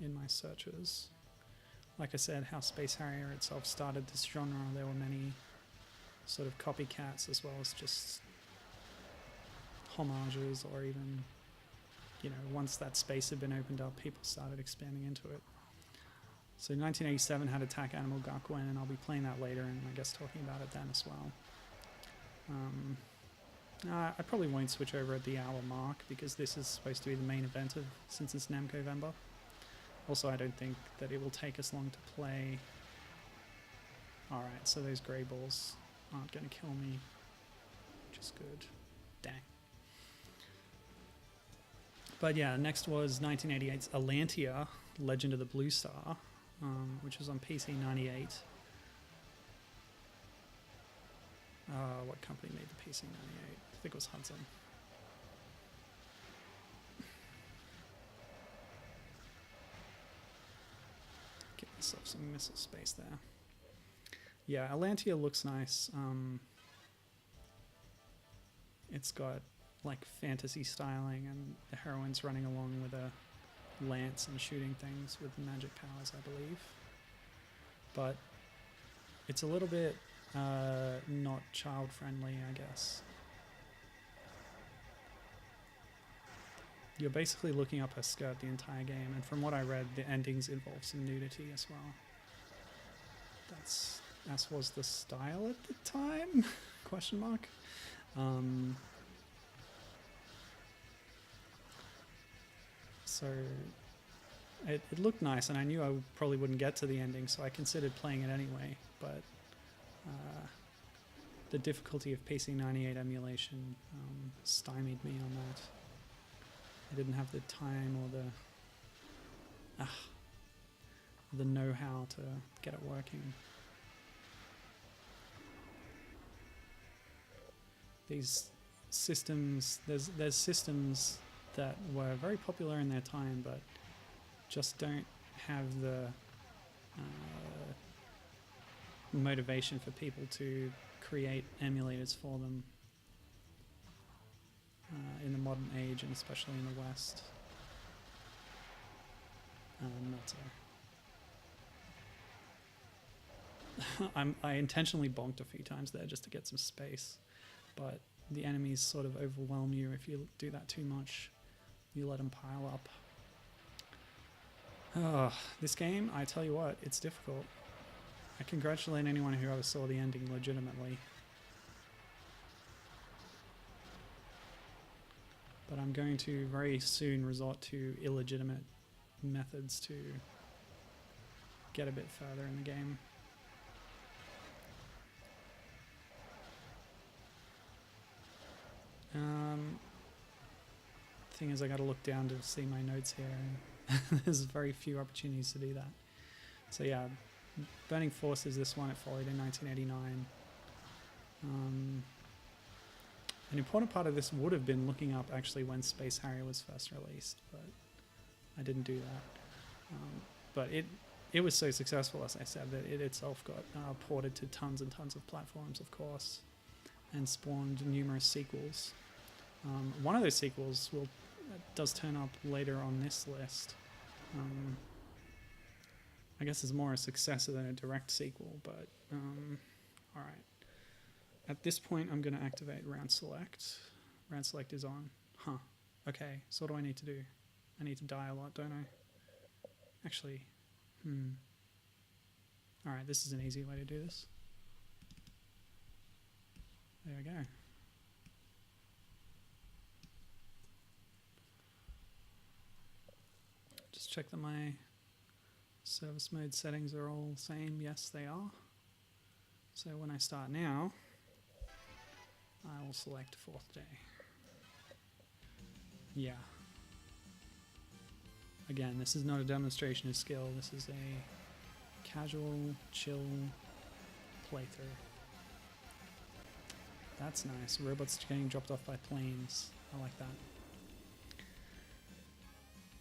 in my searches. Like I said, how Space Harrier itself started this genre, there were many sort of copycats as well as just homages, or even, you know, once that space had been opened up, people started expanding into it. So 1987 had Attack Animal Gakuen, and I'll be playing that later and I guess talking about it then as well. I probably won't switch over at the hour mark because this is supposed to be the main event since it's Namcovember. Also, I don't think that it will take us long to play. Alright, so those grey balls aren't going to kill me, which is good. Dang. But yeah, next was 1988's Atlantia, Legend of the Blue Star, which was on PC 98. What company made the PC 98? I think it was Hudson. Get myself some missile space there. Yeah, Atlantia looks nice. It's got like fantasy styling, and the heroine's running along with a lance and shooting things with magic powers, I believe. But it's a little bit not child friendly, I guess. You're basically looking up her skirt the entire game, and from what I read, the endings involve some nudity as well. As was the style at the time? Question mark. So it looked nice, and I knew I probably wouldn't get to the ending, so I considered playing it anyway, but the difficulty of PC 98 emulation stymied me on that. I didn't have the time or the know-how to get it working. These systems, there's systems that were very popular in their time, but just don't have the motivation for people to create emulators for them in the modern age, and especially in the West. I intentionally bonked a few times there just to get some space, but the enemies sort of overwhelm you if you do that too much. You let them pile up. Oh, this game, I tell you what, it's difficult. I congratulate anyone who ever saw the ending legitimately. But I'm going to very soon resort to illegitimate methods to get a bit further in the game. Thing is, I got to look down to see my notes here, and there's very few opportunities to do that. So yeah, Burning Force is this one. It followed in 1989. An important part of this would have been looking up actually when Space Harrier was first released, but I didn't do that. But it was so successful, as I said, that it itself got ported to tons and tons of platforms, of course, and spawned numerous sequels. One of those sequels does turn up later on this list. I guess it's more a successor than a direct sequel, but alright. At this point, I'm going to activate round select. Round select is on. Huh. Okay, so what do I need to do? I need to die a lot, don't I? Actually, Alright, this is an easy way to do this. There we go. Just check that my service mode settings are all the same. Yes, they are. So when I start now, I will select 4th day. Yeah. Again, this is not a demonstration of skill. This is a casual, chill playthrough. That's nice. Robots getting dropped off by planes. I like that.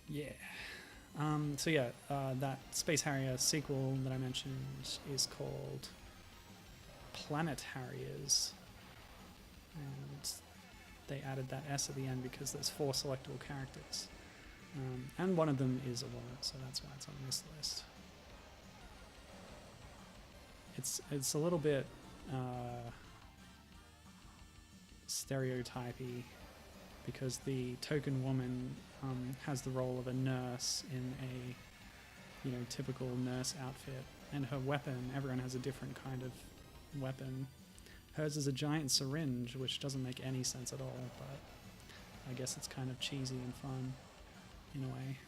Yeah. So yeah, that Space Harrier sequel that I mentioned is called Planet Harriers. And they added that S at the end because there's 4 selectable characters. And one of them is a woman, so that's why it's on this list. It's a little bit stereotypy because the token woman has the role of a nurse in a typical nurse outfit, and her weapon, everyone has a different kind of weapon. Hers is a giant syringe, which doesn't make any sense at all, but I guess it's kind of cheesy and fun in a way.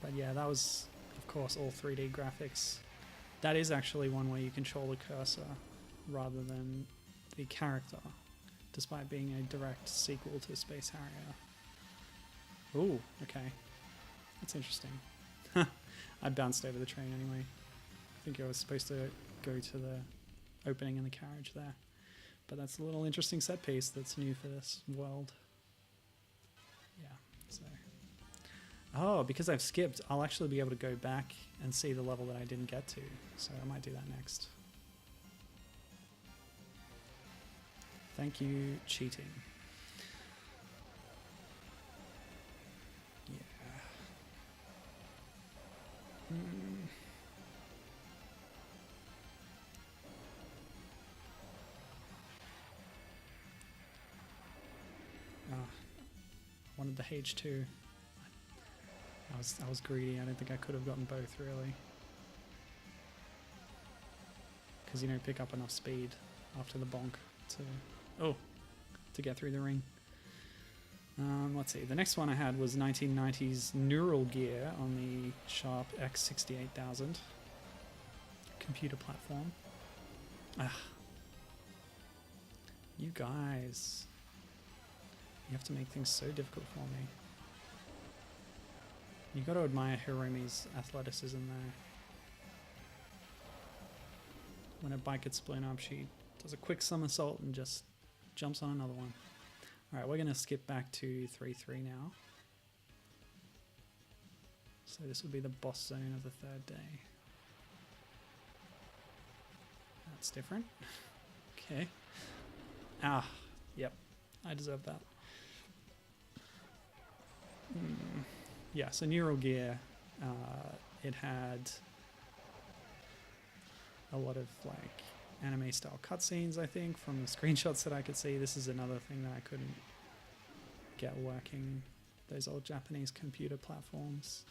But yeah, that was, of course, all 3D graphics. That is actually one where you control the cursor rather than the character, despite being a direct sequel to Space Harrier. Ooh, okay. That's interesting. I bounced over the train anyway. I think I was supposed to go to the opening in the carriage there. But that's a little interesting set piece that's new for this world. Yeah, so... Oh, because I've skipped, I'll actually be able to go back and see the level that I didn't get to. So I might do that next. Thank you, cheating. Yeah. Wanted the H2. I was greedy. I don't think I could have gotten both really. Because pick up enough speed after the bonk to get through the ring. Let's see. The next one I had was 1990s Neural Gear on the Sharp X68000 computer platform. You guys. You have to make things so difficult for me. You got to admire Hiromi's athleticism there. When a bike gets blown up, she does a quick somersault and just jumps on another one. Alright, we're going to skip back to 3-3 now. So this would be the boss zone of the 3rd day. That's different. Okay. Yep. I deserve that. Yeah, so Neural Gear, it had a lot of anime style cutscenes, I think, from the screenshots that I could see. This is another thing that I couldn't get working those old Japanese computer platforms.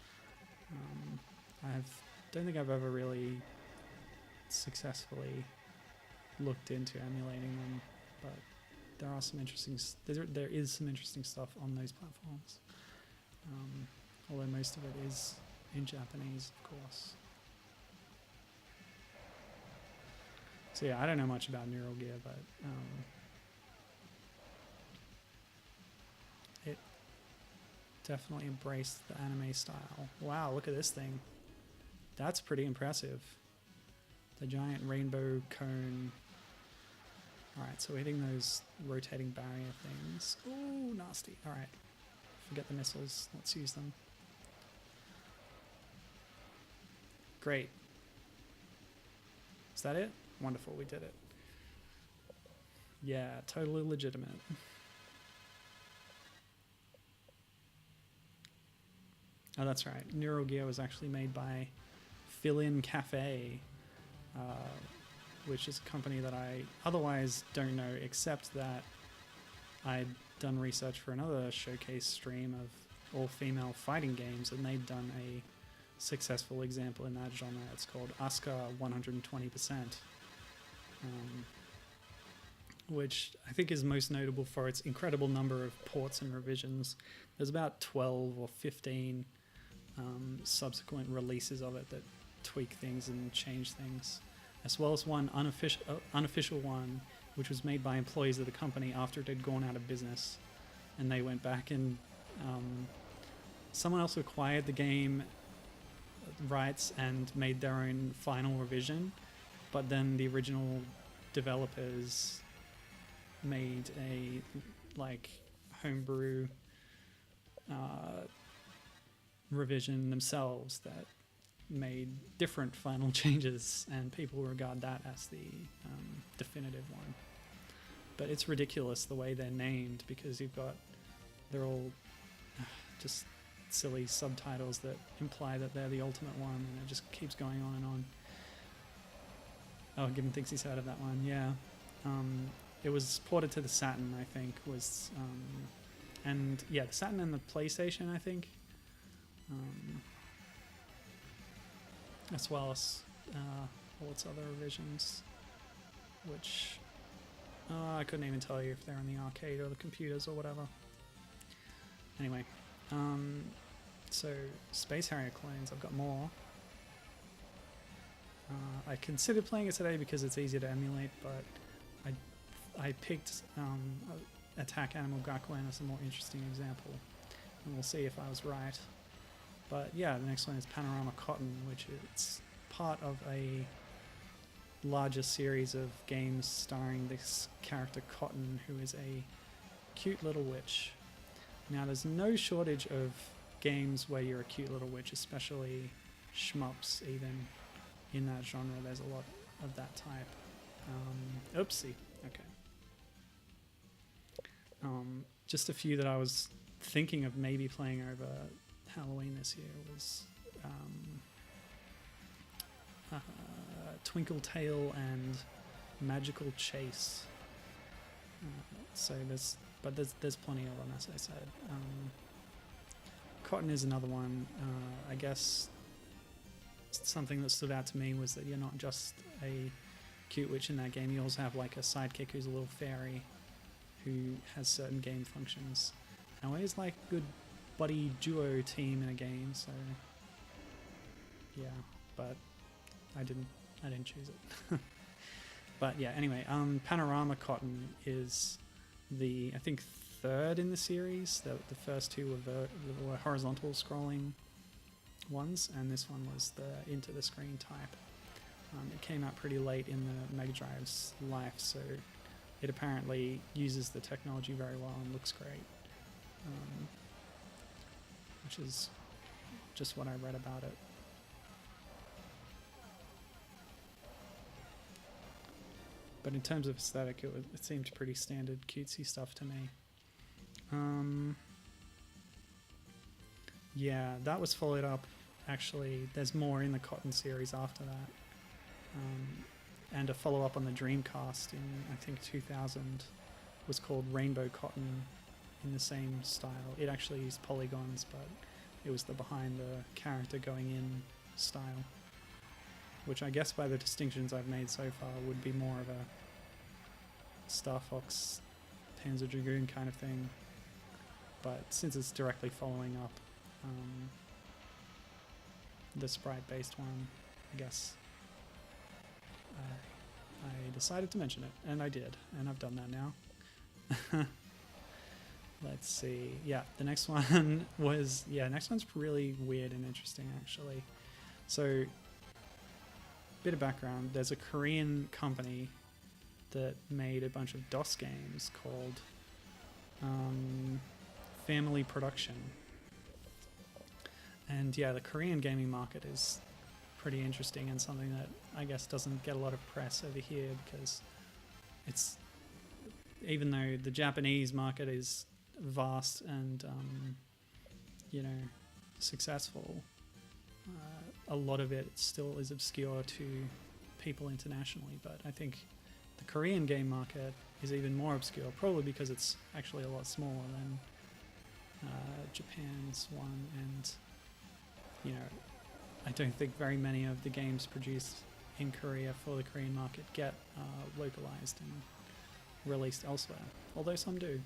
I don't think I've ever really successfully looked into emulating them, but there are some interesting. There is some interesting stuff on those platforms, although most of it is in Japanese, of course. So yeah, I don't know much about Neural Gear, but it definitely embraced the anime style. Wow, look at this thing. That's pretty impressive. The giant rainbow cone. Alright, so we're hitting those rotating barrier things. Ooh, nasty. Alright, forget the missiles. Let's use them. Great. Is that it? Wonderful, we did it. Yeah, totally legitimate. Oh, that's right. Neural Gear was actually made by Fill-In Cafe, which is a company that I otherwise don't know, except that I'd done research for another showcase stream of all-female fighting games, and they'd done a successful example in that genre. It's called Asuka 120%, which I think is most notable for its incredible number of ports and revisions. There's about 12 or 15 subsequent releases of it that tweak things and change things, as well as one unofficial one which was made by employees of the company after it had gone out of business, and they went back and someone else acquired the game rights and made their own final revision, but then the original developers made a like homebrew revision themselves that made different final changes, and people regard that as the definitive one. But it's ridiculous the way they're named, because they're all just silly subtitles that imply that they're the ultimate one, and it just keeps going on and on. Oh, Gibbon thinks he's heard of that one. Yeah. It was ported to the Saturn, I think, and yeah, the Saturn and the PlayStation, I think, as well as all its other revisions, which I couldn't even tell you if they're in the arcade or the computers or whatever. Anyway, so Space Harrier clones, I've got more. I considered playing it today because it's easier to emulate, but I picked Attack Animal Gakuen as a more interesting example, and we'll see if I was right. But yeah, the next one is Panorama Cotton, which is part of a larger series of games starring this character Cotton, who is a cute little witch. Now, there's no shortage of games where you're a cute little witch, especially shmups even in that genre. There's a lot of that type. Oopsie. Okay. Just a few that I was thinking of maybe playing over Halloween this year was Twinkle Tail and Magical Chase. So there's plenty of them, as I said. Cotton is another one. I guess something that stood out to me was that you're not just a cute witch in that game. You also have like a sidekick who's a little fairy who has certain game functions. I always like good buddy duo team in a game, so yeah, but I didn't choose it. But yeah, anyway, Panorama Cotton is the, I think, third in the series. The first two were horizontal scrolling ones, and this one was the into the screen type. It came out pretty late in the Mega Drive's life, so it apparently uses the technology very well and looks great, which is just what I read about it. But in terms of aesthetic, it seemed pretty standard cutesy stuff to me. Yeah, that was followed up. Actually, there's more in the Cotton series after that. And a follow-up on the Dreamcast in, I think, 2000 was called Rainbow Cotton in the same style. It actually used polygons, but it was the behind the character going in style, which I guess by the distinctions I've made so far would be more of a Star Fox Panzer Dragoon kind of thing, but since it's directly following up the sprite-based one, I guess I decided to mention it, and I did, and I've done that now. Let's see. Yeah, the next one was, next one's really weird and interesting, actually. So, bit of background. There's a Korean company that made a bunch of DOS games called Family Production. And yeah, the Korean gaming market is pretty interesting and something that I guess doesn't get a lot of press over here because it's, even though the Japanese market is vast and successful, a lot of it still is obscure to people internationally. But I think the Korean game market is even more obscure, probably because it's actually a lot smaller than Japan's one, and I don't think very many of the games produced in Korea for the Korean market get localized and released elsewhere, although some do.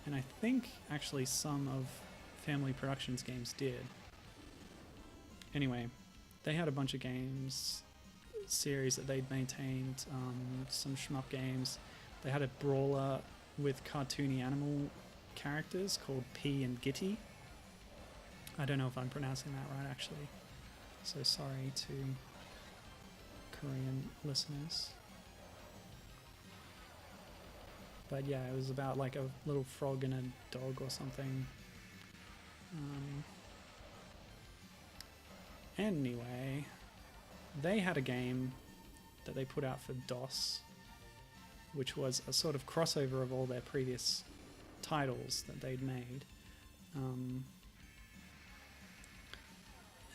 And I think actually some of Family Productions games did. Anyway, they had a bunch of games series that they'd maintained, some shmup games. They had a brawler with cartoony animal characters called P and Gitty. I don't know if I'm pronouncing that right, actually, so sorry to Korean listeners. But yeah, it was about like a little frog and a dog or something. Anyway, they had a game that they put out for DOS, which was a sort of crossover of all their previous titles that they'd made.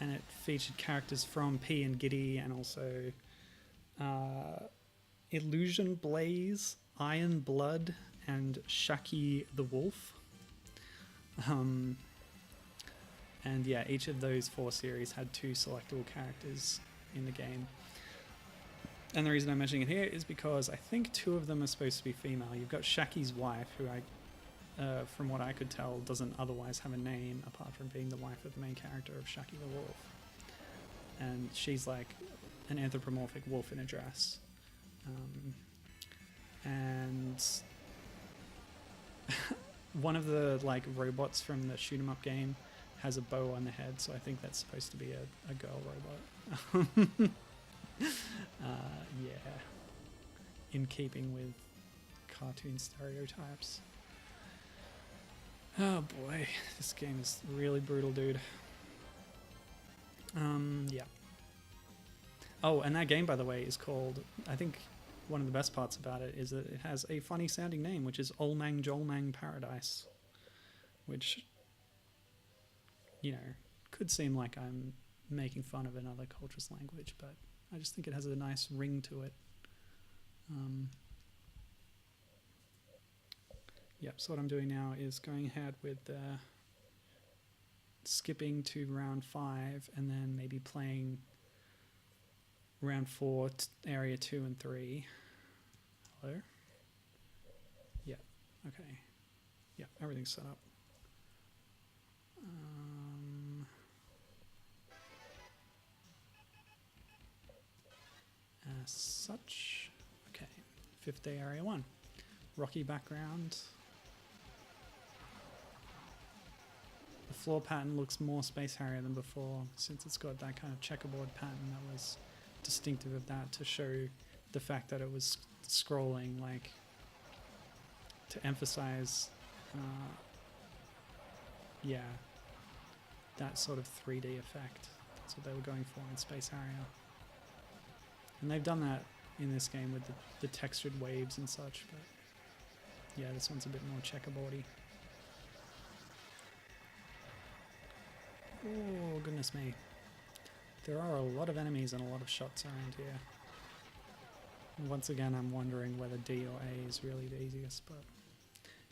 And it featured characters from P and Giddy, and also Illusion Blaze, Iron Blood, and Shaki the Wolf. And yeah, each of those 4 series had 2 selectable characters in the game. And the reason I'm mentioning it here is because I think 2 of them are supposed to be female. You've got Shaki's wife, who from what I could tell, doesn't otherwise have a name apart from being the wife of the main character of Shaki the Wolf. And she's like an anthropomorphic wolf in a dress. And one of the like robots from the shoot 'em up game has a bow on the head, so I think that's supposed to be a girl robot. Yeah, in keeping with cartoon stereotypes. Oh boy, this game is really brutal, dude. Yeah. Oh, and that game, by the way, is called, I think one of the best parts about it is that it has a funny sounding name, which is Olmang Jolmang Paradise, which, could seem like I'm making fun of another culture's language, but I just think it has a nice ring to it. Yep, so what I'm doing now is going ahead with skipping to round 5 and then maybe playing round 4, area 2 and 3. Hello? Yeah, okay. Yeah, everything's set up. As such, okay. 5th day, area 1. Rocky background. The floor pattern looks more Space Harrier than before, since it's got that kind of checkerboard pattern that was distinctive of that, to show the fact that it was scrolling, like to emphasize that sort of 3D effect. That's what they were going for in Space Harrier. And they've done that in this game with the textured waves and such, but yeah, this one's a bit more checkerboardy. Oh, goodness me. There are a lot of enemies and a lot of shots around here. Once again, I'm wondering whether D or A is really the easiest, but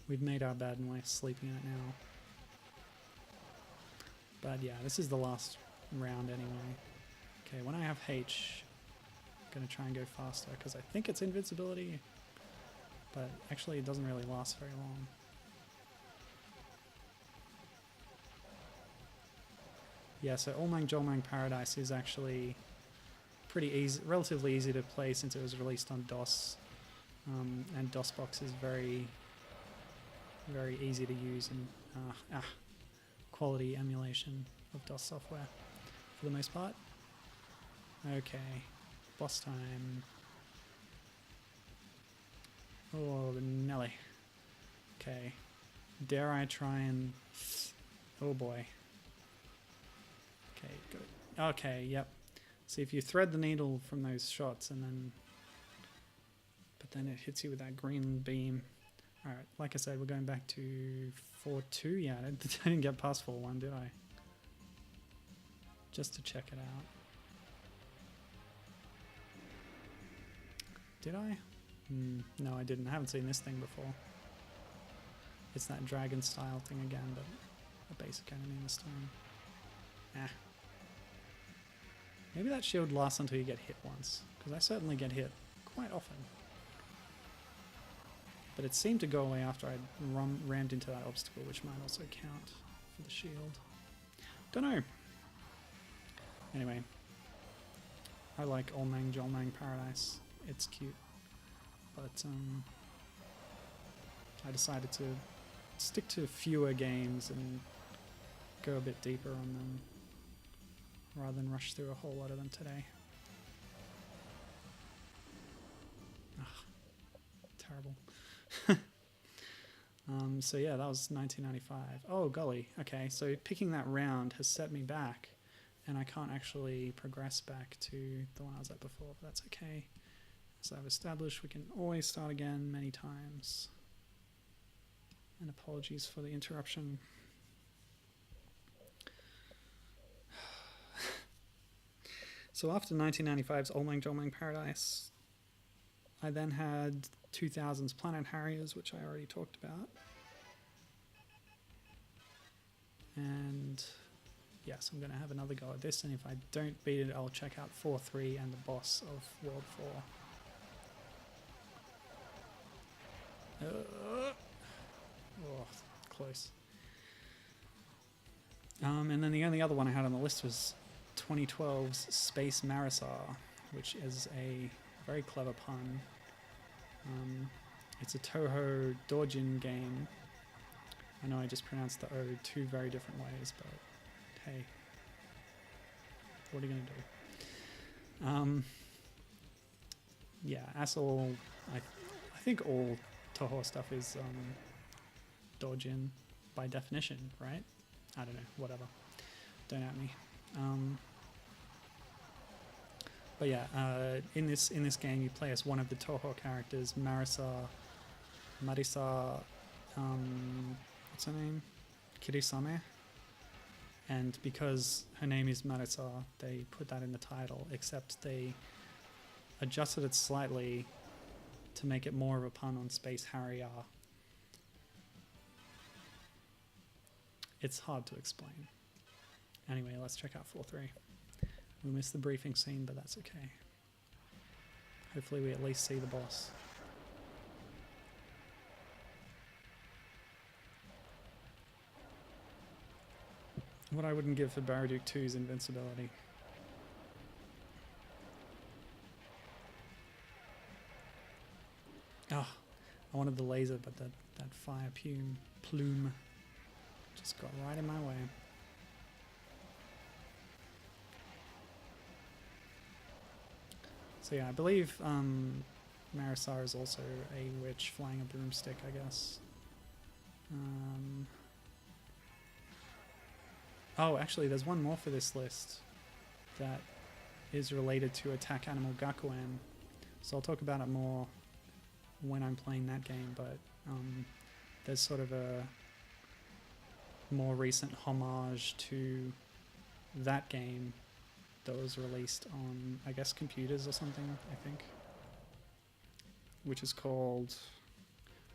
We've made our bed and we're sleeping in it now. But yeah, this is the last round anyway. Okay, when I have H, I'm going to try and go faster because I think it's invincibility. But actually it doesn't really last very long. Yeah, so Allmang Jolmang Paradise is actually pretty easy, relatively easy to play since it was released on DOS. And DOSBox is very, very easy to use and quality emulation of DOS software for the most part. Okay, boss time. Oh, Nelly. Okay, dare I try and... Oh boy. Okay, good. Okay, yep. See, if you thread the needle from those shots and then... But then it hits you with that green beam. Alright, like I said, we're going back to 4-2. Yeah, I didn't get past 4-1, did I? Just to check it out. Did I? No, I didn't. I haven't seen this thing before. It's that dragon style thing again, but a basic enemy this time. Maybe that shield lasts until you get hit once, because I certainly get hit quite often. But it seemed to go away after I rammed into that obstacle, which might also count for the shield. Don't know. Anyway, I like Allmang Jolmang Paradise. It's cute. But I decided to stick to fewer games and go a bit deeper on them rather than rush through a whole lot of them today. Ugh, terrible. So yeah, that was 1995. Oh golly, okay, so picking that round has set me back and I can't actually progress back to the one I was at before, but that's okay. As I've established, we can always start again many times. And apologies for the interruption. So after 1995's Allmang Jolmang Paradise, I then had 2000's Planet Harriers, which I already talked about. And yes, I'm going to have another go at this, and if I don't beat it, I'll check out 4-3 and the boss of World 4. Oh, close. And then the only other one I had on the list was 2012's Space Harrier-like, which is a very clever pun. It's a Toho Dojin game. I know I just pronounced the O two very different ways, but hey, what are you going to do? Yeah, as all, I think all Toho stuff is Dojin by definition, right? I don't know, whatever. Don't at me. But yeah, in this game you play as one of the Toho characters, Marisa, what's her name? Kirisame. And because her name is Marisa, they put that in the title, except they adjusted it slightly to make it more of a pun on Space Harrier. It's hard to explain. Anyway, let's check out 4-3. We missed the briefing scene, but that's okay. Hopefully we at least see the boss. What I wouldn't give for Baraduke 2's invincibility. Oh, I wanted the laser, but that fire plume just got right in my way. So yeah, I believe Marisar is also a witch flying a broomstick, I guess. Oh, actually, there's one more for this list that is related to Attack Animal Gakuen. So I'll talk about it more when I'm playing that game, but there's sort of a more recent homage to that game that was released on, I guess, computers or something, I think, which is called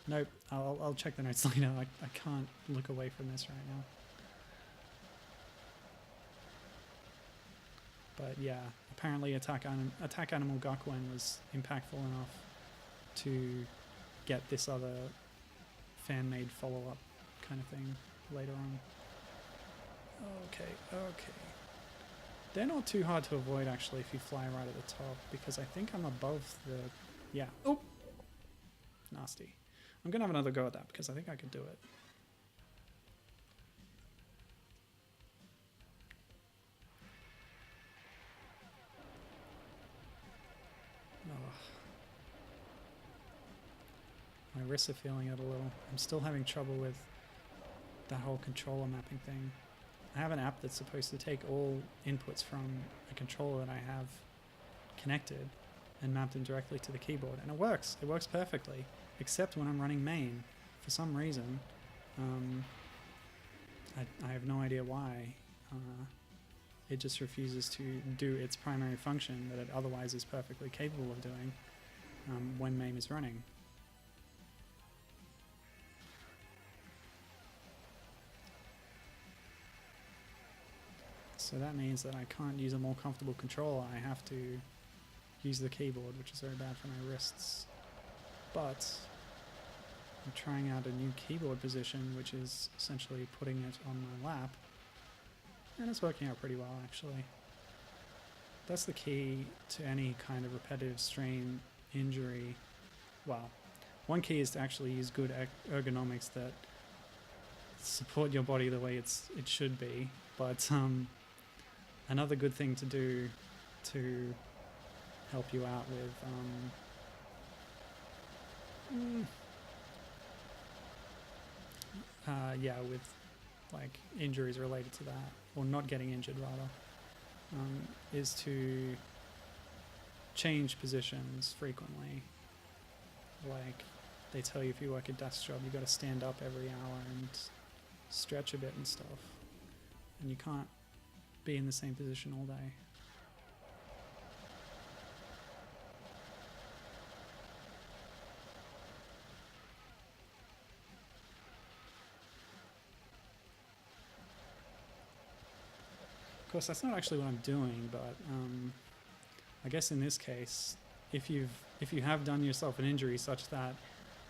Nope, I'll check the notes later. I can't look away from this right now. But yeah, apparently Attack Animal Gakuen was impactful enough to get this other fan-made follow-up kind of thing later on. Okay. They're not too hard to avoid actually if you fly right at the top, because I think I'm above the... Yeah. Oh! Nasty. I'm going to have another go at that because I think I could do it. Oh. My wrists are feeling it a little. I'm still having trouble with that whole controller mapping thing. I have an app that's supposed to take all inputs from a controller that I have connected and map them directly to the keyboard, and it works. It works perfectly, except when I'm running main. For some reason, I have no idea why. It just refuses to do its primary function that it otherwise is perfectly capable of doing when main is running. So that means that I can't use a more comfortable controller. I have to use the keyboard, which is very bad for my wrists. But I'm trying out a new keyboard position, which is essentially putting it on my lap. And it's working out pretty well, actually. That's the key to any kind of repetitive strain injury. Well, one key is to actually use good ergonomics that support your body the way it should be. But another good thing to do to help you out with with like injuries related to that, or not getting injured rather, is to change positions frequently. Like they tell you if you work a desk job, you got to stand up every hour and stretch a bit and stuff, and you can't be in the same position all day. Of course, that's not actually what I'm doing, but I guess in this case, if you have done yourself an injury such that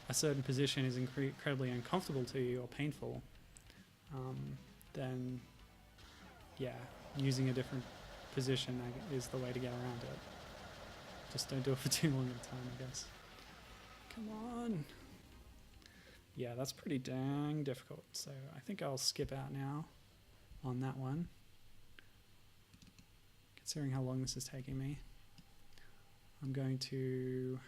a certain position is incredibly uncomfortable to you or painful, then yeah, using a different position is the way to get around it. Just don't do it for too long at a time, I guess. Come on. Yeah, that's pretty dang difficult. So I think I'll skip out now on that one, considering how long this is taking me. I'm going to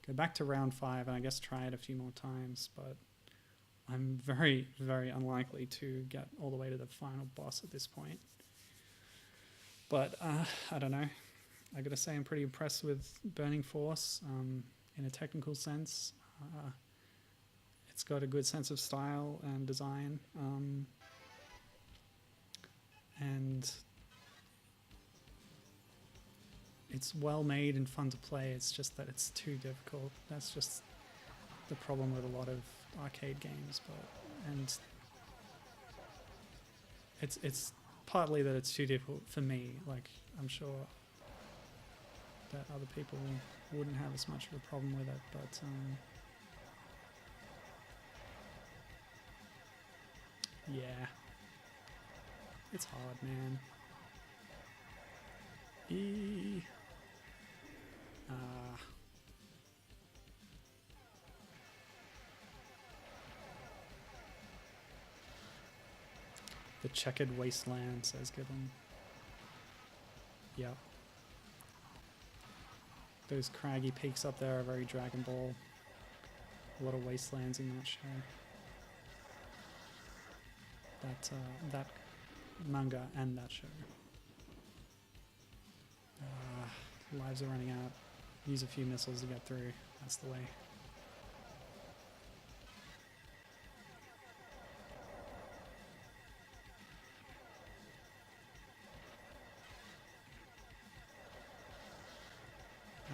go back to round 5 and I guess try it a few more times, but I'm very, very unlikely to get all the way to the final boss at this point. But I don't know. I gotta say I'm pretty impressed with Burning Force in a technical sense. It's got a good sense of style and design, and it's well made and fun to play. It's just that it's too difficult. That's just the problem with a lot of arcade games, and it's partly that it's too difficult for me. Like, I'm sure that other people wouldn't have as much of a problem with it, but yeah, it's hard, man. The checkered wasteland, says Gibbon. Yep. Those craggy peaks up there are very Dragon Ball. A lot of wastelands in that show. That manga and that show. Lives are running out. Use a few missiles to get through. That's the way.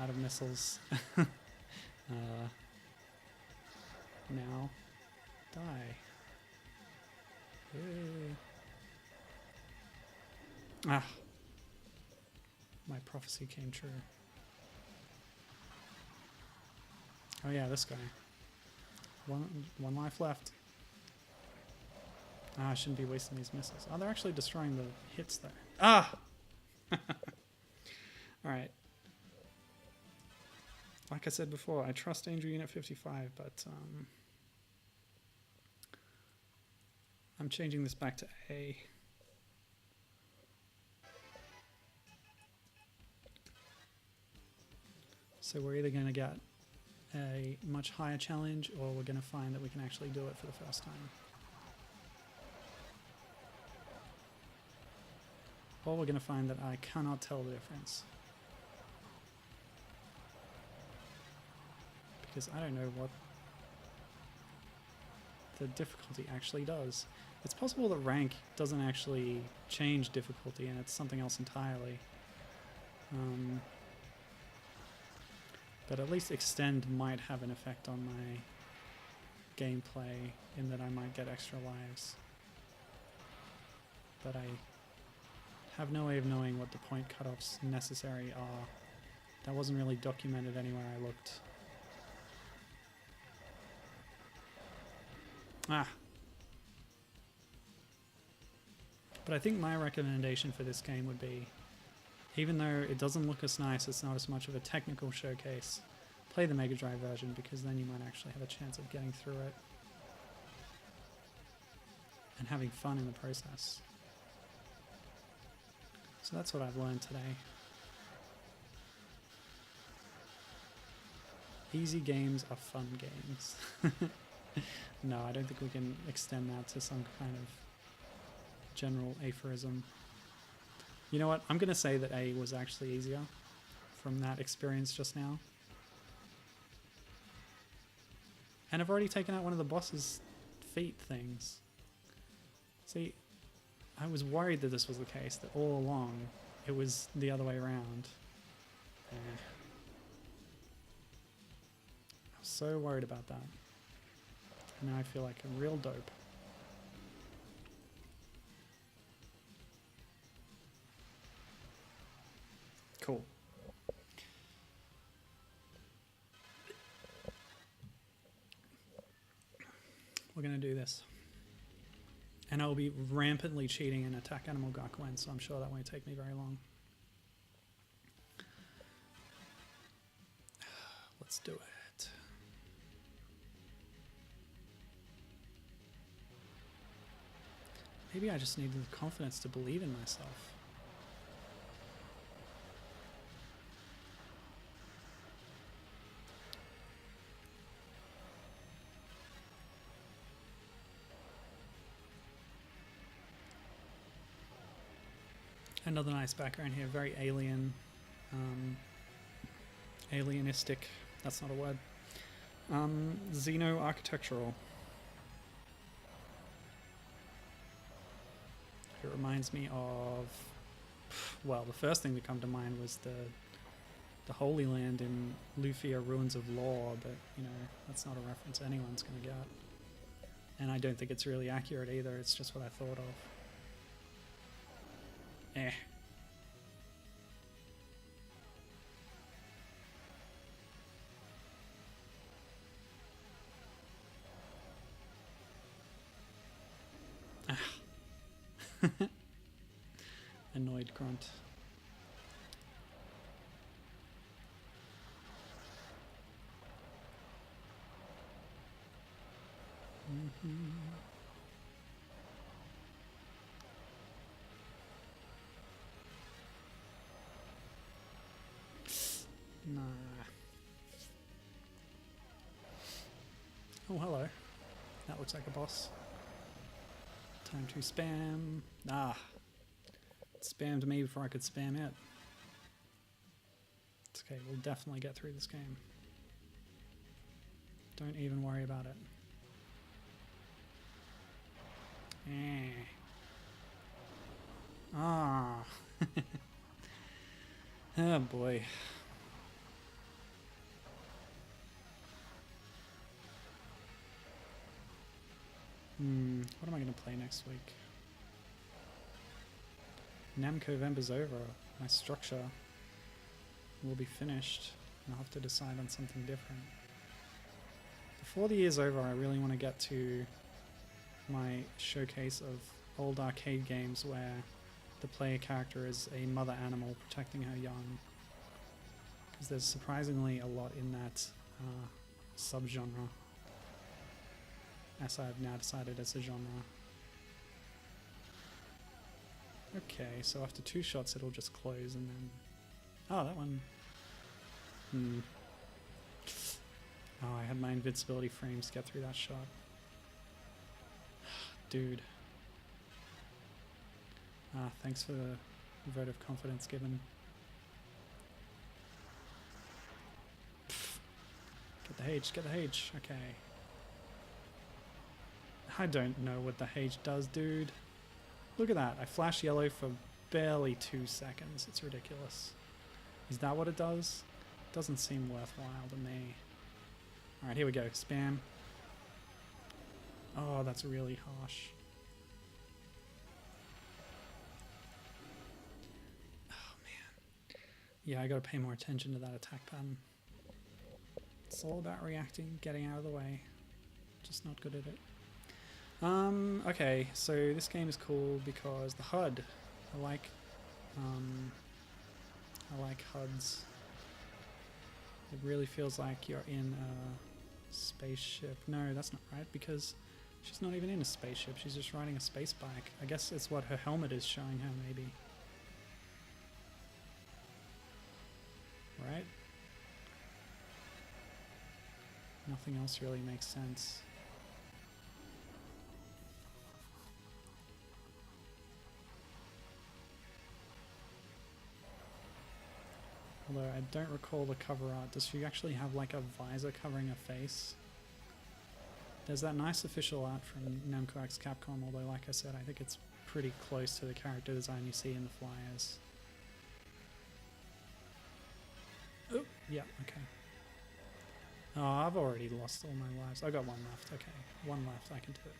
Out of missiles. Now. Die. Yay. Ah. My prophecy came true. Oh yeah, this guy. One life left. Ah, I shouldn't be wasting these missiles. Oh, they're actually destroying the hits there. Ah! Alright. Like I said before, I trust Angel Unit 55, but I'm changing this back to A. So we're either going to get a much higher challenge, or we're going to find that we can actually do it for the first time. Or we're going to find that I cannot tell the difference. Because I don't know what the difficulty actually does. It's possible that rank doesn't actually change difficulty and it's something else entirely. But at least extend might have an effect on my gameplay in that I might get extra lives. But I have no way of knowing what the point cutoffs necessary are. That wasn't really documented anywhere I looked. Ah. But I think my recommendation for this game would be, even though it doesn't look as nice, it's not as much of a technical showcase, play the Mega Drive version, because then you might actually have a chance of getting through it and having fun in the process. So that's what I've learned today. Easy games are fun games. No, I don't think we can extend that to some kind of general aphorism. You know what? I'm going to say that A was actually easier from that experience just now. And I've already taken out one of the boss's feet things. See, I was worried that this was the case, that all along it was the other way around. I was so worried about that. Now I feel like a real dope. Cool. We're going to do this. And I'll be rampantly cheating in Attack Animal Gakuen, so I'm sure that won't take me very long. Let's do it. Maybe I just needed the confidence to believe in myself. Another nice background here, very alien, alienistic, that's not a word, Xeno-architectural. It reminds me of, well, the first thing that come to mind was the Holy Land in Lufia Ruins of Law, but, you know, that's not a reference anyone's going to get. And I don't think it's really accurate either, it's just what I thought of. Eh. Annoyed grunt. Nah. Oh, hello. That looks like a boss. Time to spam. Ah. It spammed me before I could spam it. It's okay, we'll definitely get through this game. Don't even worry about it. Eh. Ah. Oh boy. What am I going to play next week? Namcovember's over. My structure will be finished, and I'll have to decide on something different. Before the year's over, I really want to get to my showcase of old arcade games where the player character is a mother animal protecting her young. Because there's surprisingly a lot in that subgenre, as I've now decided it's a genre. Okay, so after 2 shots it'll just close and then... Oh, that one... Oh, I had my invincibility frames get through that shot. Dude. Thanks for the vote of confidence given. Get the H, get the H. Okay. I don't know what the H does, dude. Look at that. I flash yellow for barely 2 seconds. It's ridiculous. Is that what it does? Doesn't seem worthwhile to me. Alright, here we go. Spam. Oh, that's really harsh. Oh, man. Yeah, I gotta pay more attention to that attack pattern. It's all about reacting, getting out of the way. Just not good at it. Okay, so this game is cool because the HUD. I like HUDs. It really feels like you're in a spaceship. No, that's not right, because she's not even in a spaceship. She's just riding a space bike. I guess it's what her helmet is showing her, maybe. Right? Nothing else really makes sense. Although I don't recall the cover art. Does she actually have like a visor covering her face? There's that nice official art from Namco x Capcom, although like I said, I think it's pretty close to the character design you see in the flyers. Oh, yeah, okay. Oh, I've already lost all my lives. I got 1 left, okay. 1 left, I can do it.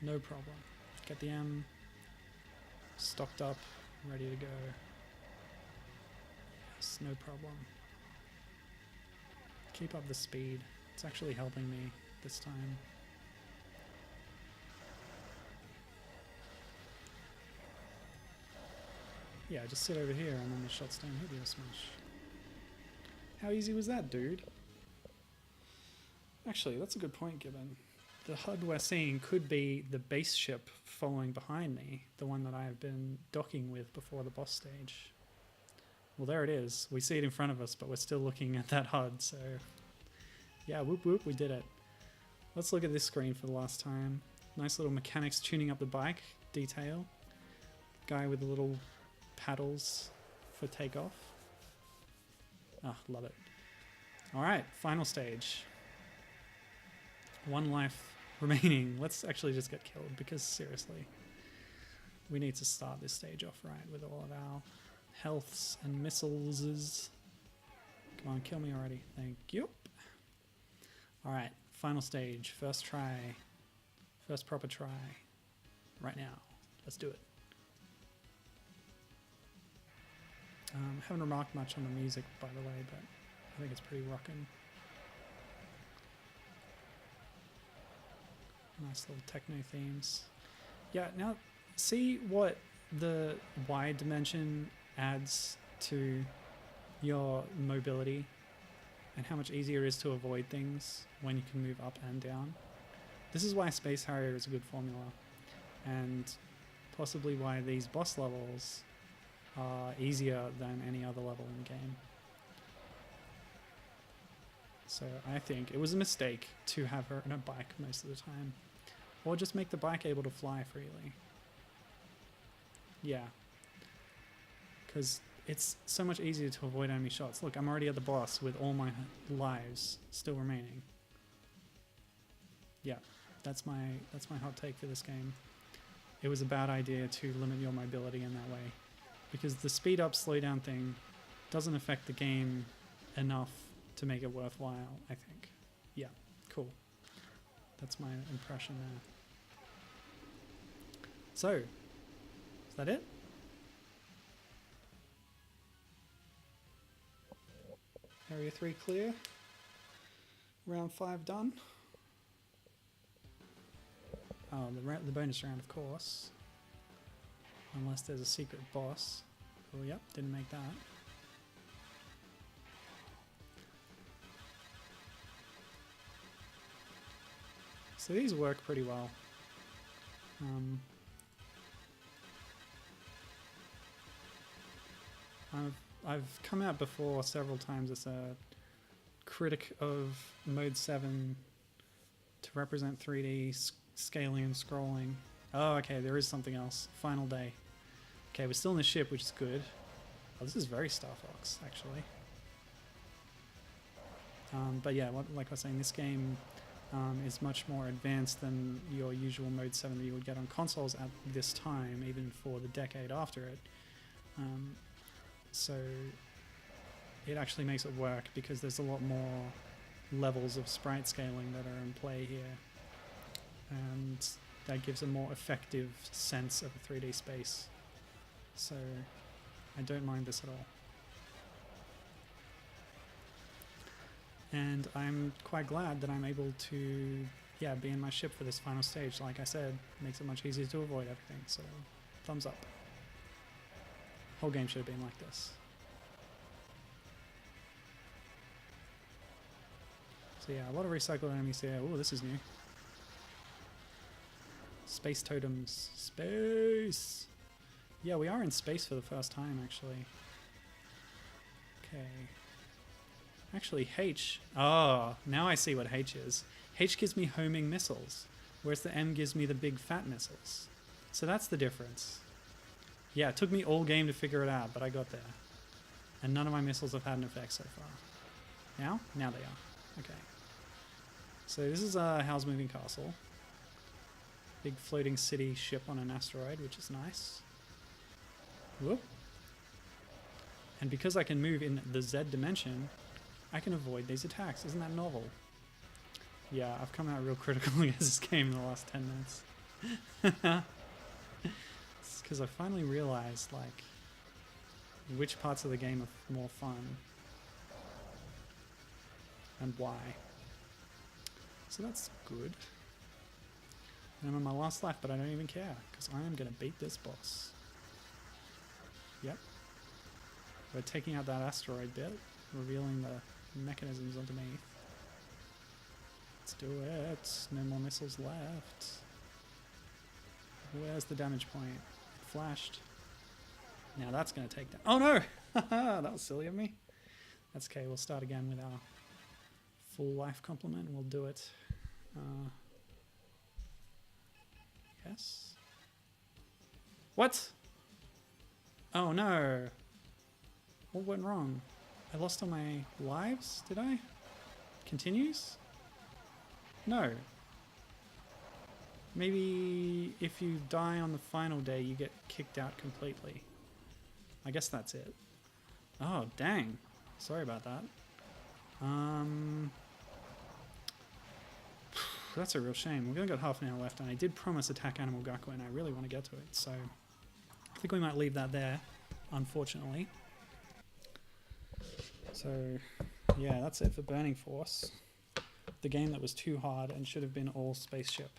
No problem. Get the M. Stocked up, ready to go. Yes, no problem. Keep up the speed. It's actually helping me this time. Yeah, just sit over here and then the shots don't hit you as much. How easy was that, dude? Actually, that's a good point, Gibbon. The HUD we're seeing could be the base ship following behind me, the one that I have been docking with before the boss stage. Well, there it is. We see it in front of us, but we're still looking at that HUD, so... Yeah, whoop whoop, we did it. Let's look at this screen for the last time. Nice little mechanics tuning up the bike detail. Guy with the little paddles for takeoff. Ah, love it. Alright, final stage. 1 life remaining. Let's actually just get killed, because seriously, we need to start this stage off right with all of our healths and missiles. Come on, kill me already. Thank you. Alright, final stage. First try. First proper try. Right now. Let's do it. Haven't remarked much on the music, by the way, but I think it's pretty rockin'. Nice little techno themes. Yeah, now see what the wide dimension adds to your mobility and how much easier it is to avoid things when you can move up and down. This is why Space Harrier is a good formula, and possibly why these boss levels are easier than any other level in the game. So I think it was a mistake to have her on a bike most of the time, or just make the bike able to fly freely. Yeah, because it's so much easier to avoid enemy shots. Look, I'm already at the boss with all my lives still remaining. Yeah, that's my hot take for this game. It was a bad idea to limit your mobility in that way, because the speed up slow down thing doesn't affect the game enough to make it worthwhile, I think. Yeah, cool. That's my impression there. So, is that it? Area 3 clear. Round 5 done. Oh, the bonus round, of course. Unless there's a secret boss. Oh, yep, didn't make that. So these work pretty well. I've come out before several times as a critic of Mode 7 to represent 3D scaling and scrolling. Oh, okay, there is something else. Final day. Okay, we're still in the ship, which is good. Oh, this is very Star Fox, actually. But yeah, like I was saying, this game is much more advanced than your usual Mode 7 that you would get on consoles at this time, even for the decade after it. So it actually makes it work because there's a lot more levels of sprite scaling that are in play here. And that gives a more effective sense of a 3D space. So I don't mind this at all. And I'm quite glad that I'm able to, yeah, be in my ship for this final stage. Like I said, it makes it much easier to avoid everything. So thumbs up. Whole game should have been like this. So yeah, a lot of recycled enemies here. Oh, this is new. Space totems. Space! Yeah, we are in space for the first time, actually. Okay. Actually, H... Oh, now I see what H is. H gives me homing missiles, whereas the M gives me the big fat missiles. So that's the difference. Yeah, it took me all game to figure it out, but I got there. And none of my missiles have had an effect so far. Now? Now they are. Okay. So this is Howl's Moving Castle. Big floating city ship on an asteroid, which is nice. Whoop. And because I can move in the Z dimension, I can avoid these attacks. Isn't that novel? Yeah, I've come out real critical against this game in the last 10 minutes. It's because I finally realized, like, which parts of the game are more fun. And why. So that's good. And I'm on my last life, but I don't even care, because I am going to beat this boss. Yep. We're taking out that asteroid bit, revealing the mechanisms underneath. Let's do it. No more missiles left. Where's the damage point? It flashed. Now that's going to take down. Oh no! That was silly of me. That's okay, we'll start again with our full life complement. We'll do it. Yes. What? Oh no. What went wrong? I lost all my lives, did I? Continues? No. Maybe if you die on the final day, you get kicked out completely. I guess that's it. Oh, dang. Sorry about that. That's a real shame. We've only got half an hour left, and I did promise Attack Animal Gakuen. I really want to get to it, so I think we might leave that there, unfortunately. So, yeah, that's it for Burning Force. The game that was too hard and should have been all spaceship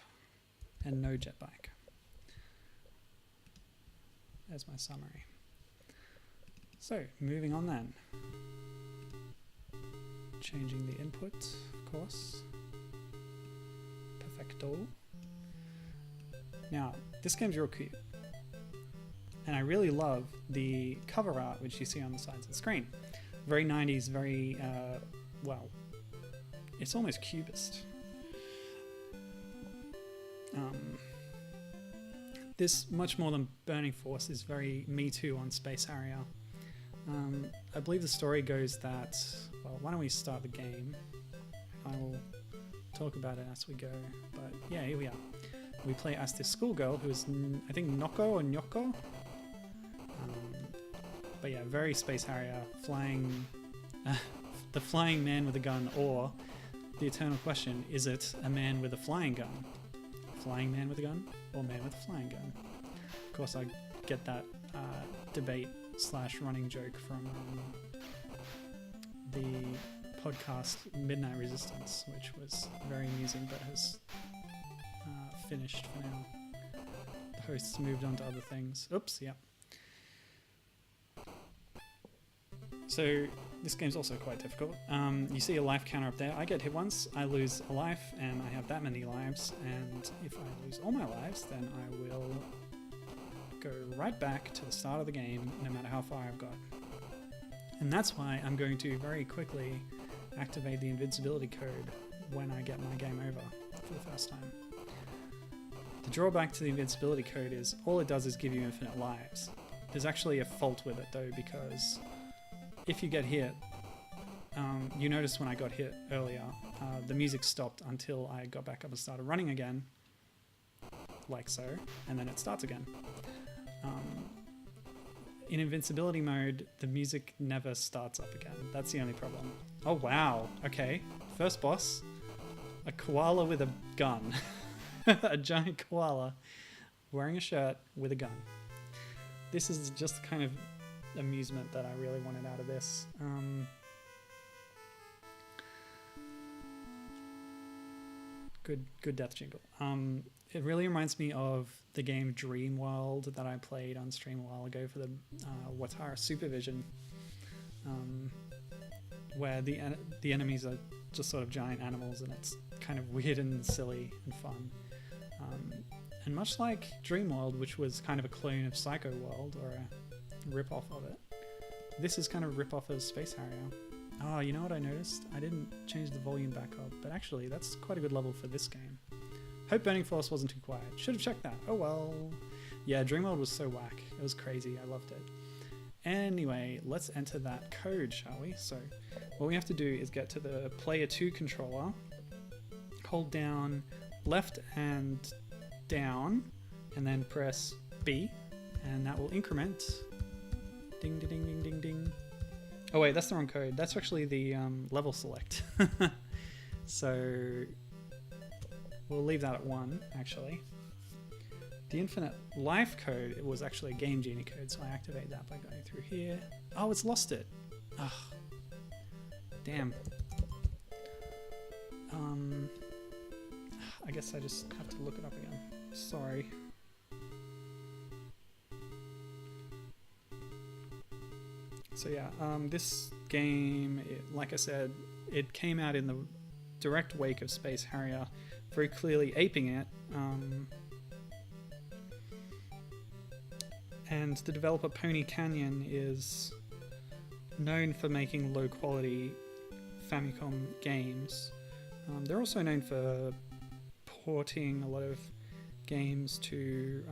and no jetpack. There's my summary. So, moving on then. Changing the input, of course. Perfecto. Now, this game's real cute. And I really love the cover art which you see on the sides of the screen. Very 90s, very, well, it's almost cubist. This, much more than Burning Force, is very Me Too on Space Harrier. I believe the story goes that, well, why don't we start the game? I will talk about it as we go. But yeah, here we are. We play as this schoolgirl who is, I think, Noko or Nyoko. But yeah, very Space Harrier, flying, the flying man with a gun, or the eternal question, is it a man with a flying gun? Flying man with a gun? Or man with a flying gun? Of course, I get that debate / running joke from the podcast Midnight Resistance, which was very amusing but has finished for now. The hosts moved on to other things. Oops, yeah. So this game's also quite difficult. You see a life counter up there. I get hit once, I lose a life, and I have that many lives, and if I lose all my lives, then I will go right back to the start of the game, no matter how far I've got. And that's why I'm going to very quickly activate the invincibility code when I get my game over for the first time. The drawback to the invincibility code is all it does is give you infinite lives. There's actually a fault with it though, because if you get hit, you noticed when I got hit earlier, the music stopped until I got back up and started running again, like so, and then it starts again. In invincibility mode, the music never starts up again. That's the only problem. Oh wow, okay. First boss, a koala with a gun. A giant koala wearing a shirt with a gun. This is just the kind of amusement that I really wanted out of this. Good death jingle. It really reminds me of the game Dream World that I played on stream a while ago for the Watara Supervision, where the enemies are just sort of giant animals, and it's kind of weird and silly and fun. And much like Dream World, which was kind of a clone of Psycho World, or a rip-off of it, this is kind of a rip-off of Space Harrier. Oh, you know what I noticed? I didn't change the volume back up, but actually that's quite a good level for this game. Hope Burning Force wasn't too quiet. Should have checked that. Oh well. Yeah, Dream World was so whack. It was crazy. I loved it. Anyway, let's enter that code, shall we? So what we have to do is get to the Player 2 controller, hold down left and down, and then press B, and that will increment. Ding, ding, ding, ding, ding, ding. Oh wait, that's the wrong code. That's actually the level select. So we'll leave that at 1, actually. The infinite life code, it was actually a Game Genie code, so I activate that by going through here. Oh, it's lost it. Ugh. Damn. I guess I just have to look it up again. Sorry. So yeah, this game, like I said, it came out in the direct wake of Space Harrier, very clearly aping it. And the developer Pony Canyon is known for making low quality Famicom games. They're also known for porting a lot of games to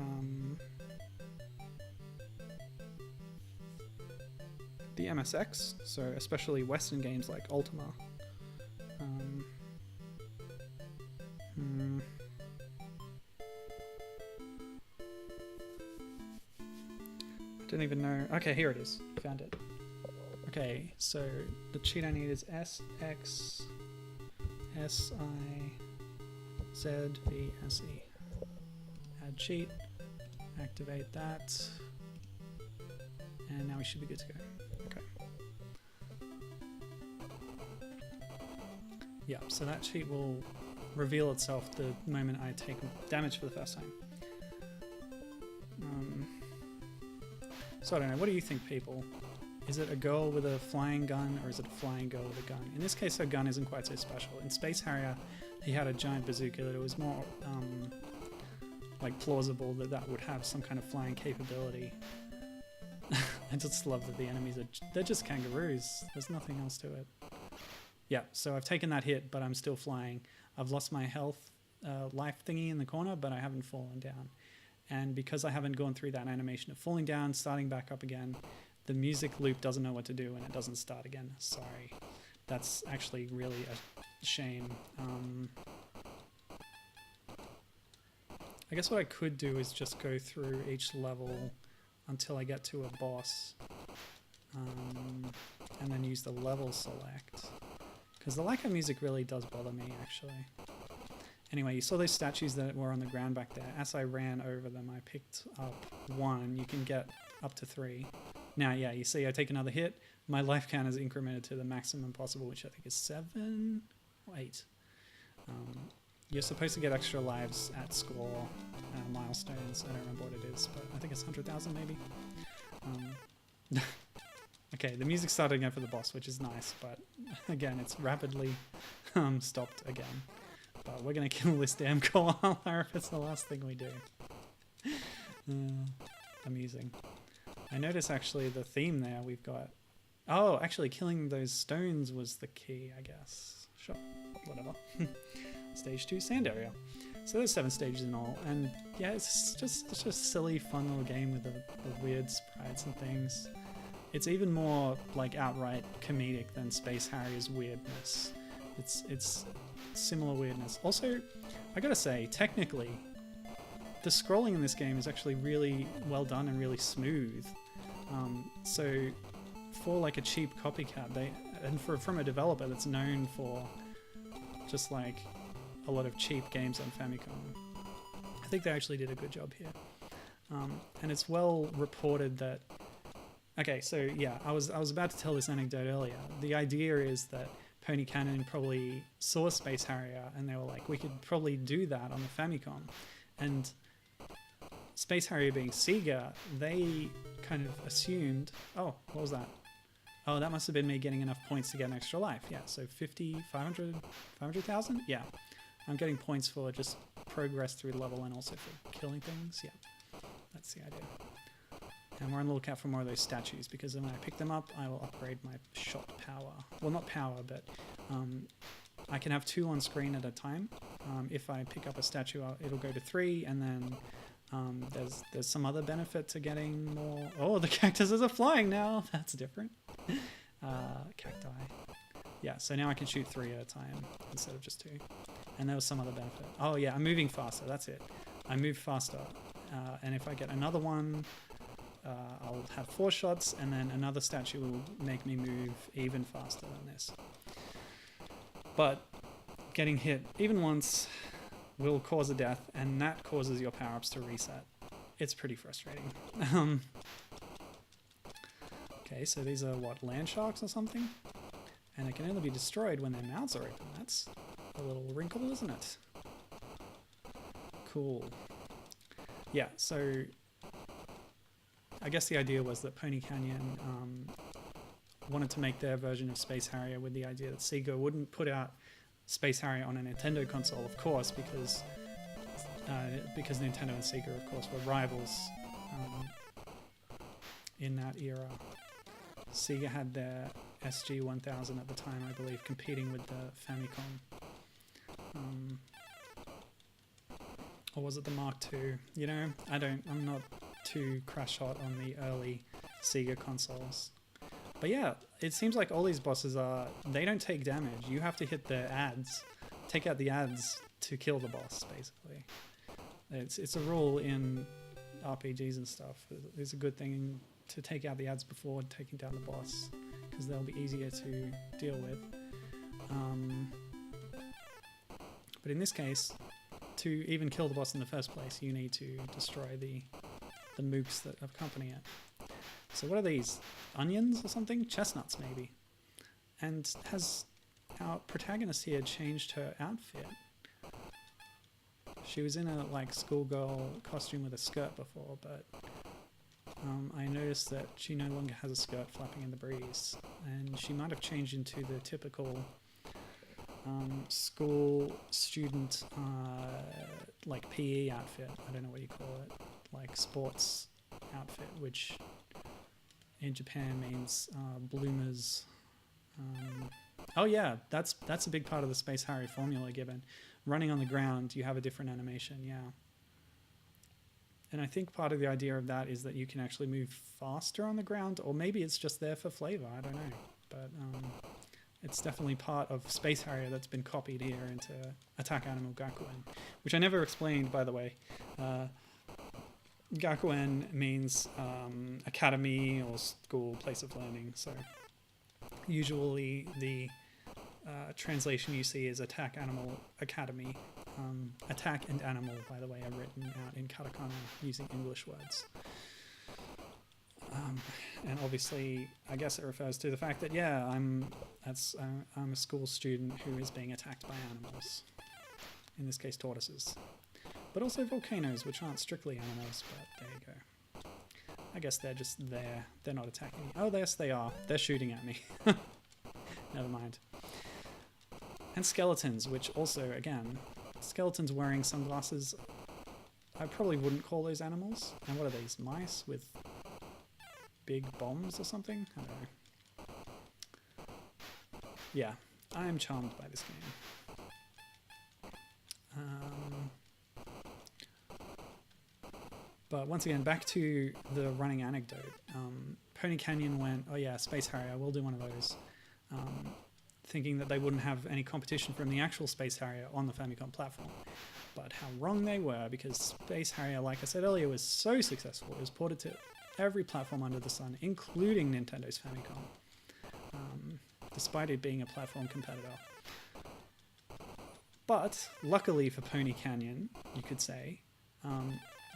the MSX, so especially Western games like Ultima. I don't even know. Okay, here it is. Found it. Okay, so the cheat I need is SX SIZVSE. Add cheat. Activate that. And now we should be good to go. Okay. Yeah, so that cheat will reveal itself the moment I take damage for the first time. So I don't know, what do you think, people? Is it a girl with a flying gun, or is it a flying girl with a gun? In this case, her gun isn't quite so special. In Space Harrier, he had a giant bazooka that it was more like plausible that that would have some kind of flying capability. I just love that the enemies they're just kangaroos. There's nothing else to it. Yeah, so I've taken that hit, but I'm still flying. I've lost my health life thingy in the corner, but I haven't fallen down. And because I haven't gone through that animation of falling down, starting back up again, the music loop doesn't know what to do and it doesn't start again. Sorry. That's actually really a shame. I guess what I could do is just go through each level until I get to a boss, and then use the level select. Because the lack of music really does bother me, actually. Anyway, you saw those statues that were on the ground back there. As I ran over them, I picked up 1. You can get up to 3. Now, yeah, you see I take another hit. My life count is incremented to the maximum possible, which I think is 7 or 8. You're supposed to get extra lives at score milestones. I don't remember what it is, but I think it's 100,000 maybe. Okay, the music's starting again for the boss, which is nice, but again, it's rapidly stopped again. But we're going to kill this damn koala if it's the last thing we do. Amusing. I notice actually the theme there we've got... Oh, actually killing those stones was the key, I guess. Sure, whatever. Stage 2, sand area. So there's 7 stages in all, and yeah, it's just a silly, fun little game with the weird sprites and things. It's even more like outright comedic than Space Harrier's weirdness. It's similar weirdness. Also, I gotta say, technically, the scrolling in this game is actually really well done and really smooth. So for like a cheap copycat, from a developer that's known for just like a lot of cheap games on Famicom, I think they actually did a good job here. And it's well reported that... Okay, so yeah, I was about to tell this anecdote earlier. The idea is that Pony Cannon probably saw Space Harrier and they were like, we could probably do that on the Famicom. And Space Harrier being Sega, they kind of assumed... Oh, what was that? Oh, that must have been me getting enough points to get an extra life. Yeah, so 50, 500, 500,000? Yeah. I'm getting points for just progress through the level and also for killing things. Yeah, that's the idea. And we're on the lookout for more of those statues, because when I pick them up, I will upgrade my shot power. Well, not power, but I can have 2 on screen at a time. If I pick up a statue, it'll go to 3, and then there's some other benefit to getting more... Oh, the cactuses are flying now! That's different. Cacti. Yeah, so now I can shoot 3 at a time instead of just 2. And there was some other benefit. Oh yeah, I'm moving faster, that's it. I move faster. And if I get another one... I'll have 4 shots, and then another statue will make me move even faster than this. But getting hit even once will cause a death, and that causes your power-ups to reset. It's pretty frustrating. Okay, so these are what, land sharks or something? And it can only be destroyed when their mouths are open. That's a little wrinkle, isn't it? Cool. Yeah, so... I guess the idea was that Pony Canyon wanted to make their version of Space Harrier with the idea that Sega wouldn't put out Space Harrier on a Nintendo console, of course, because Nintendo and Sega, of course, were rivals in that era. Sega had their SG-1000 at the time, I believe, competing with the Famicom. Or was it the Mark II? You know, I'm not too crash hot on the early Sega consoles. But yeah, it seems like all these bosses they don't take damage. You have to hit the ads, take out the ads to kill the boss, basically. It's a rule in RPGs and stuff. It's a good thing to take out the ads before taking down the boss, because they'll be easier to deal with. But in this case, to even kill the boss in the first place, you need to destroy the mooks that accompany it. So what are these? Onions or something? Chestnuts, maybe. And has our protagonist here changed her outfit? She was in a like schoolgirl costume with a skirt before, but I noticed that she no longer has a skirt flapping in the breeze, and she might have changed into the typical school student like PE outfit. I don't know what you call it, like sports outfit, which in Japan means bloomers. Oh yeah, that's a big part of the Space Harrier formula given. Running on the ground, you have a different animation, yeah. And I think part of the idea of that is that you can actually move faster on the ground, or maybe it's just there for flavor, I don't know. But it's definitely part of Space Harrier that's been copied here into Attack Animal Gakuen, which I never explained, by the way. Gakuen means academy or school, place of learning. So usually the translation you see is Attack Animal Academy. Attack and Animal, by the way, are written out in katakana using English words. And obviously, I guess it refers to the fact that, yeah, I'm a school student who is being attacked by animals. In this case, tortoises. But also volcanoes, which aren't strictly animals, but there you go. I guess they're just there. They're not attacking me. Oh, yes, they are. They're shooting at me. Never mind. And skeletons, which also, again, skeletons wearing sunglasses. I probably wouldn't call those animals. And what are these? Mice with big bombs or something? I don't know. Yeah, I am charmed by this game. But once again, back to the running anecdote. Pony Canyon went, oh yeah, Space Harrier, I will do one of those. Thinking that they wouldn't have any competition from the actual Space Harrier on the Famicom platform. But how wrong they were, because Space Harrier, like I said earlier, was so successful. It was ported to every platform under the sun, including Nintendo's Famicom, despite it being a platform competitor. But luckily for Pony Canyon, you could say,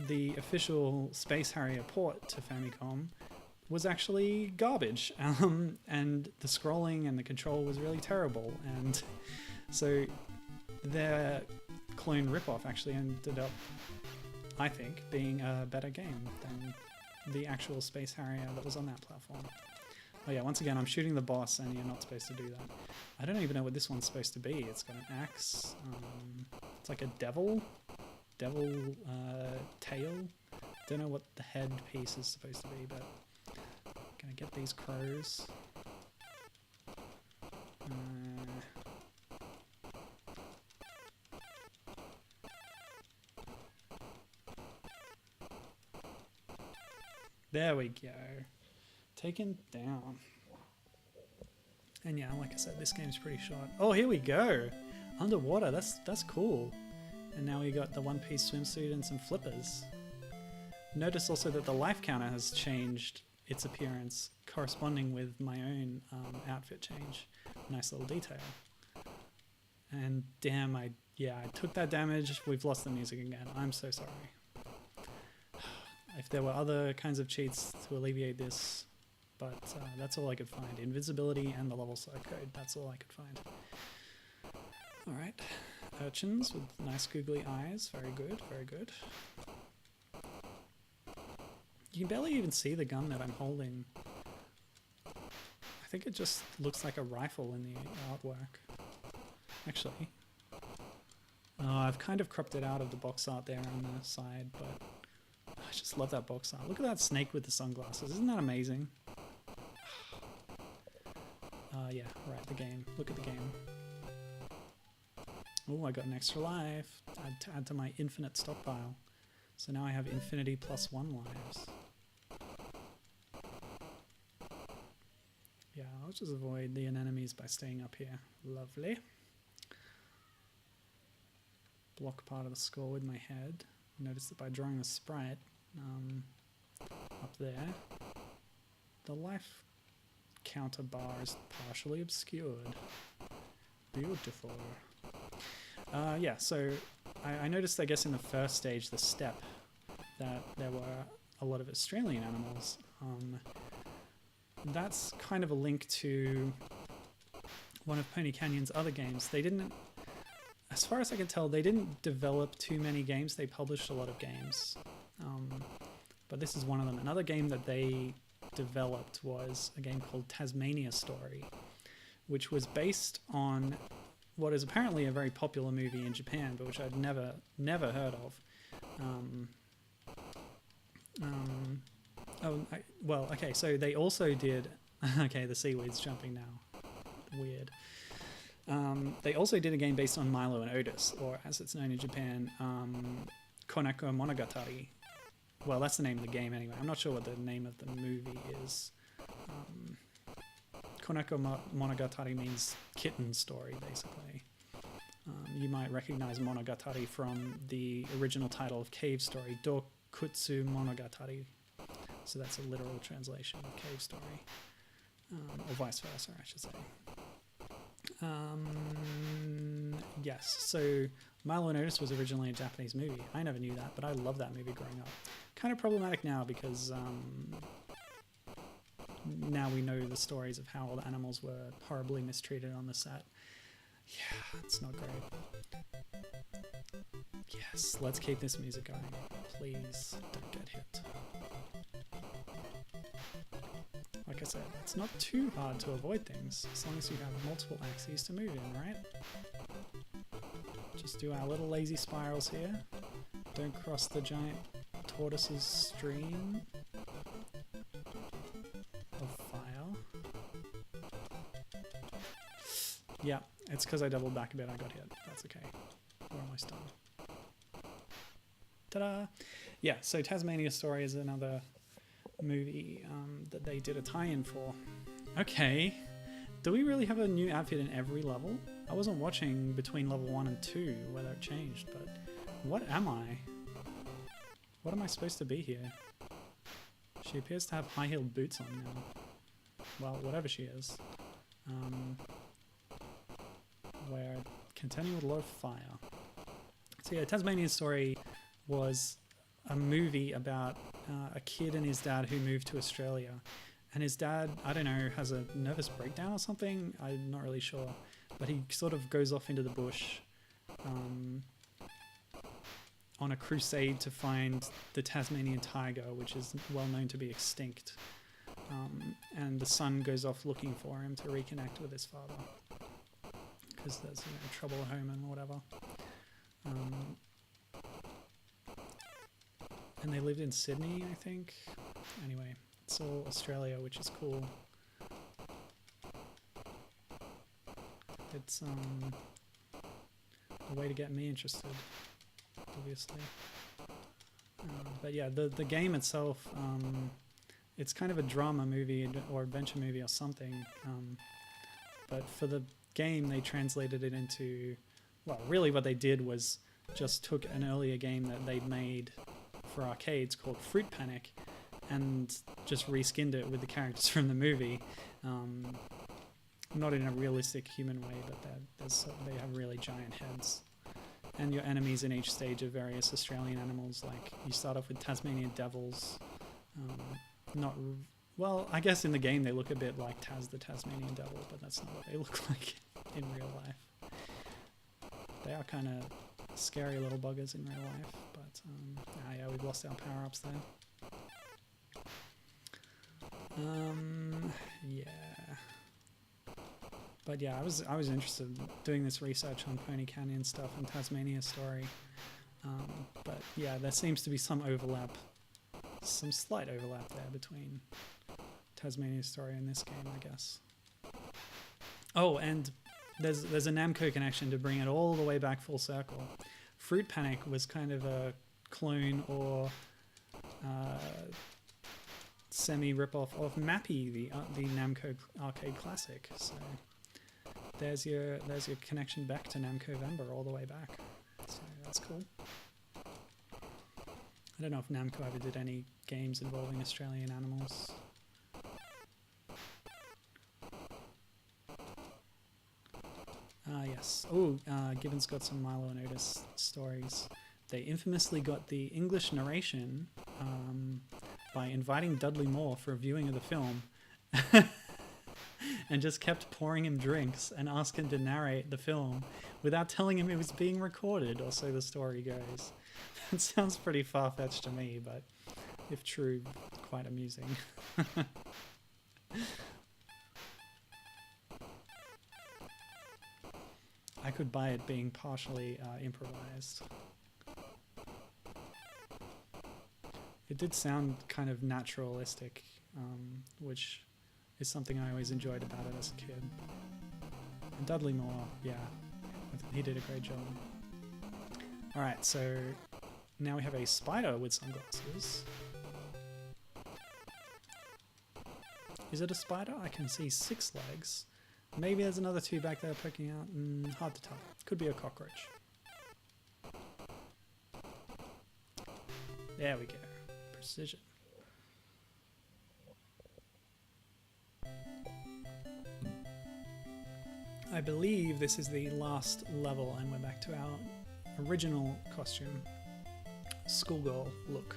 the official Space Harrier port to Famicom was actually garbage, and the scrolling and the control was really terrible, and so their clone ripoff actually ended up, I think, being a better game than the actual Space Harrier that was on that platform. Oh yeah, once again, I'm shooting the boss, and you're not supposed to do that. I don't even know what this one's supposed to be. It's got an axe. It's like a devil tail. Don't know what the head piece is supposed to be, but gonna get these crows. There we go. Taken down. And yeah, like I said, this game's pretty short. Oh, here we go. Underwater, that's cool. And now we got the one-piece swimsuit and some flippers. Notice also that the life counter has changed its appearance, corresponding with my own outfit change. Nice little detail. And damn, I took that damage. We've lost the music again. I'm so sorry. If there were other kinds of cheats to alleviate this, but that's all I could find. Invincibility and the level select code, that's all I could find. Alright, urchins with nice googly eyes, very good, very good. You can barely even see the gun that I'm holding. I think it just looks like a rifle in the artwork. Actually. Oh, I've kind of cropped it out of the box art there on the side, but I just love that box art. Look at that snake with the sunglasses. Isn't that amazing? Yeah, right, the game. Look at the game. Oh, I got an extra life. To add to my infinite stockpile. So now I have infinity plus 1 lives. Yeah, I'll just avoid the enemies by staying up here. Lovely. Block part of the score with my head. Notice that by drawing the sprite up there, the life counter bar is partially obscured. Beautiful. Yeah, so I noticed, I guess, in the first stage, the step, that there were a lot of Australian animals. That's kind of a link to one of Pony Canyon's other games. They didn't, as far as I can tell, they didn't develop too many games. They published a lot of games. But this is one of them. Another game that they developed was a game called Tasmania Story, which was based on what is apparently a very popular movie in Japan, but which I'd never heard of. Well, okay, so they also did... Okay, the seaweed's jumping now. Weird. They also did a game based on Milo and Otis, or as it's known in Japan, Koneko Monogatari. Well, that's the name of the game anyway. I'm not sure what the name of the movie is. Koneko Monogatari means kitten story, basically. You might recognize Monogatari from the original title of Cave Story, Dokutsu Monogatari. So that's a literal translation of Cave Story. Or vice versa, I should say. Yes, so Milo and Otis was originally a Japanese movie. I never knew that, but I love that movie growing up. Kind of problematic now because now we know the stories of how all the animals were horribly mistreated on the set. Yeah, it's not great. Yes, let's keep this music going. Please don't get hit. Like I said, it's not too hard to avoid things, as long as you have multiple axes to move in, right? Just do our little lazy spirals here. Don't cross the giant tortoise's stream of fire. Yeah, it's because I doubled back a bit, I got hit. That's okay. We're almost done. Ta-da! Yeah, so Tasmania Story is another movie that they did a tie-in for. Okay, do we really have a new outfit in every level? I wasn't watching between level 1 and 2 whether it changed, but what am I? What am I supposed to be here? She appears to have high-heeled boots on now. Well, whatever she is. We're contending with a lot of fire. So yeah, Tasmanian Story was a movie about a kid and his dad who moved to Australia. And his dad, I don't know, has a nervous breakdown or something. I'm not really sure. But he sort of goes off into the bush on a crusade to find the Tasmanian tiger, which is well known to be extinct. And the son goes off looking for him to reconnect with his father. Because there's trouble at home and whatever. And they lived in Sydney, I think. Anyway, it's all Australia, which is cool. It's a way to get me interested, obviously. But yeah, the game itself, it's kind of a drama movie or adventure movie or something. But for the game, they translated it into, well, really what they did was just took an earlier game that they'd made for arcades called Fruit Panic and just reskinned it with the characters from the movie. Not in a realistic human way, but they have really giant heads. And your enemies in each stage are various Australian animals. Like you start off with Tasmanian devils. Well, I guess in the game they look a bit like Taz the Tasmanian devil, but that's not what they look like in real life. They are kind of scary little buggers in real life, but yeah, we've lost our power-ups there. Yeah. But yeah, I was interested in doing this research on Pony Canyon stuff and Tasmania Story. But yeah, there seems to be some overlap, some slight overlap there between Tasmania Story and this game, I guess. Oh, and there's a Namco connection to bring it all the way back full circle. Fruit Panic was kind of a clone or semi ripoff of Mappy, the Namco arcade classic. So there's your connection back to Namcovember all the way back. So that's cool. I don't know if Namco ever did any games involving Australian animals. Yes. Oh, Gibbon's got some Milo and Otis stories. They infamously got the English narration by inviting Dudley Moore for a viewing of the film and just kept pouring him drinks and asked him to narrate the film without telling him it was being recorded, or so the story goes. It sounds pretty far-fetched to me, but if true, quite amusing. I could buy it being partially improvised. It did sound kind of naturalistic, which is something I always enjoyed about it as a kid. And Dudley Moore, yeah, he did a great job. Alright, so now we have a spider with sunglasses. Is it a spider? I can see 6 legs. Maybe there's another 2 back there poking out. Hard to tell. Could be a cockroach. There we go. Precision. I believe this is the last level and we're back to our original costume. Schoolgirl look.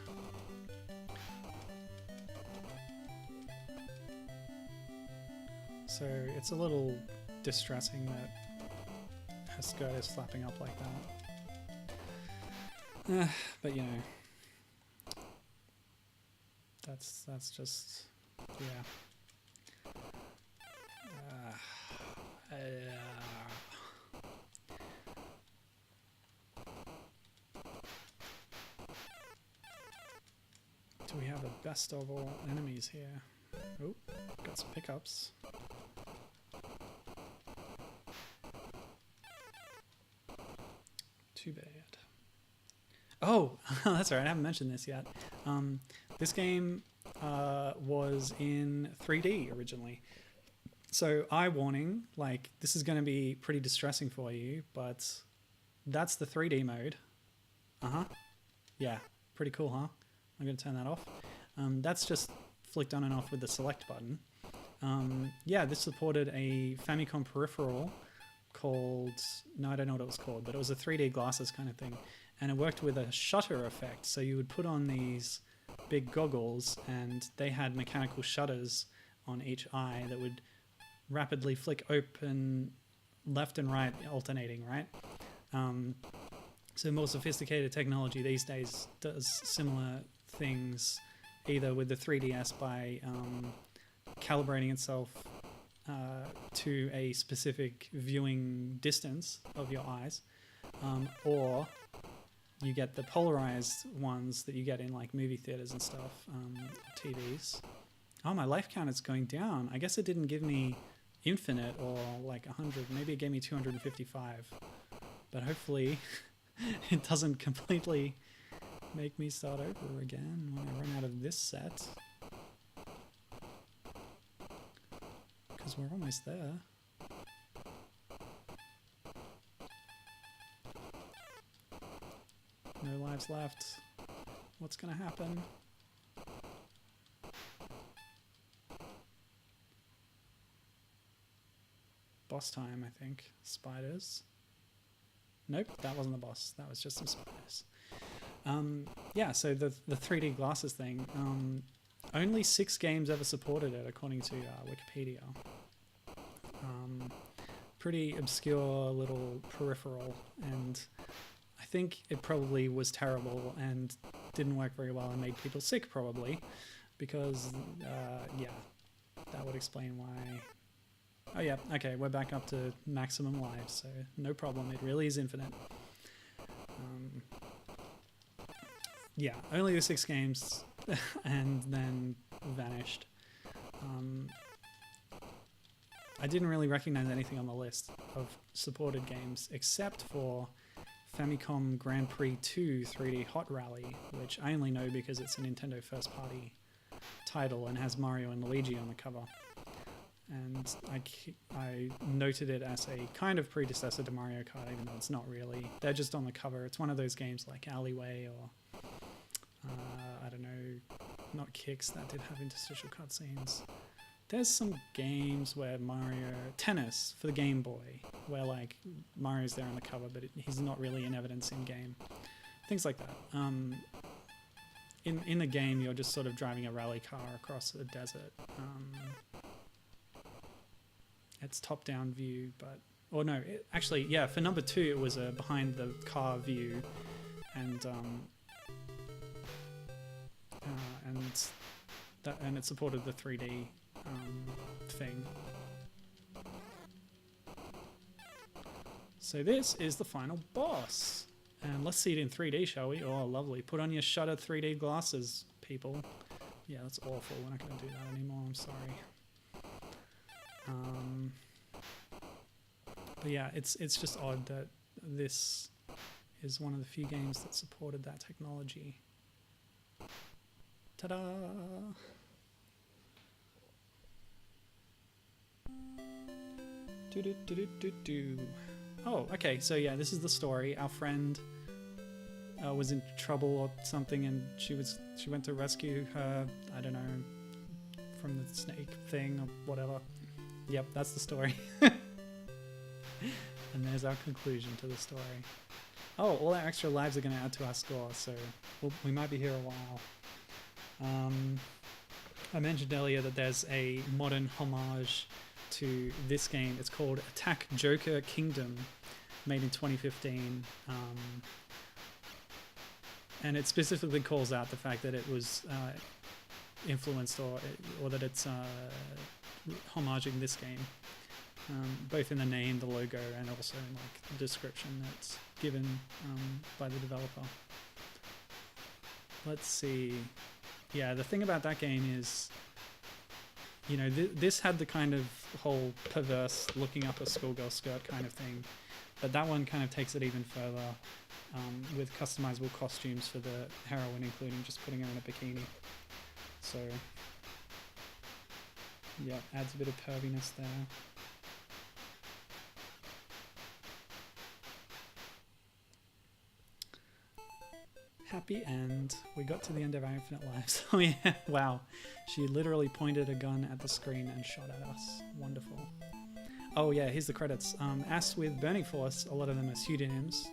So it's a little distressing that her skirt is flapping up like that. But you know, that's just, yeah. Do we have a best of all enemies here? Oh, got some pickups. Too bad. Oh, that's right, I haven't mentioned this yet. This game was in 3D originally. So eye warning, like this is going to be pretty distressing for you, but that's the 3D mode. Yeah, pretty cool, huh? I'm going to turn that off. That's just flicked on and off with the select button. Yeah, this supported a Famicom peripheral called, no, I don't know what it was called, but it was a 3D glasses kind of thing. And it worked with a shutter effect. So you would put on these big goggles and they had mechanical shutters on each eye that would rapidly flick open left and right, alternating, right? So more sophisticated technology these days does similar things, either with the 3DS by calibrating itself to a specific viewing distance of your eyes, or you get the polarized ones that you get in like movie theaters and stuff, TVs. Oh, my life count is going down. I guess it didn't give me infinite or like 100. Maybe it gave me 255. But hopefully it doesn't completely make me start over again when I run out of this set. Because we're almost there. No lives left. What's gonna happen? Boss time, I think. Spiders. Nope, that wasn't the boss. That was just some spiders. Yeah, so the 3D glasses thing. Only 6 games ever supported it, according to Wikipedia. Pretty obscure little peripheral, and I think it probably was terrible and didn't work very well and made people sick, probably, because, yeah, that would explain why. Oh yeah, okay, we're back up to maximum lives, so no problem, it really is infinite. Yeah, only the 6 games, and then vanished. I didn't really recognize anything on the list of supported games, except for Famicom Grand Prix 2 3D Hot Rally, which I only know because it's a Nintendo first-party title and has Mario and Luigi on the cover. And I noted it as a kind of predecessor to Mario Kart, even though it's not really. They're just on the cover. It's one of those games like Alleyway or, I don't know, not Kicks, that did have interstitial cutscenes. There's some games where Tennis for the Game Boy, where like Mario's there on the cover, but he's not really in evidence in game. Things like that. In the game, you're just sort of driving a rally car across a desert. It's top-down view, but... Or no, actually, yeah, for number 2, it was a behind-the-car view, and it supported the 3D thing. So this is the final boss. And let's see it in 3D, shall we? Oh, lovely. Put on your Shutter 3D glasses, people. Yeah, that's awful. We're not going to do that anymore. I'm sorry. But yeah, it's just odd that this is one of the few games that supported that technology. Ta-da! Do-do-do-do-do-do. Oh, okay, so yeah, this is the story. Our friend was in trouble or something, and she went to rescue her, I don't know, from the snake thing or whatever. Yep, that's the story. And there's our conclusion to the story. Oh, all our extra lives are going to add to our score, so we might be here a while. I mentioned earlier that there's a modern homage to this game. It's called Attack Joker Kingdom, made in 2015. And it specifically calls out the fact that it was influenced or that it's homaging this game, both in the name, the logo, and also in like the description that's given by the developer. Let's see. Yeah, the thing about that game is, you know, this had the kind of whole perverse looking up a schoolgirl skirt kind of thing, but that one kind of takes it even further with customizable costumes for the heroine, including just putting her in a bikini. So, yeah, adds a bit of perviness there. Happy end. We got to the end of our infinite lives. Oh yeah, wow. She literally pointed a gun at the screen and shot at us. Wonderful. Oh yeah, here's the credits. As with Burning Force, a lot of them are pseudonyms.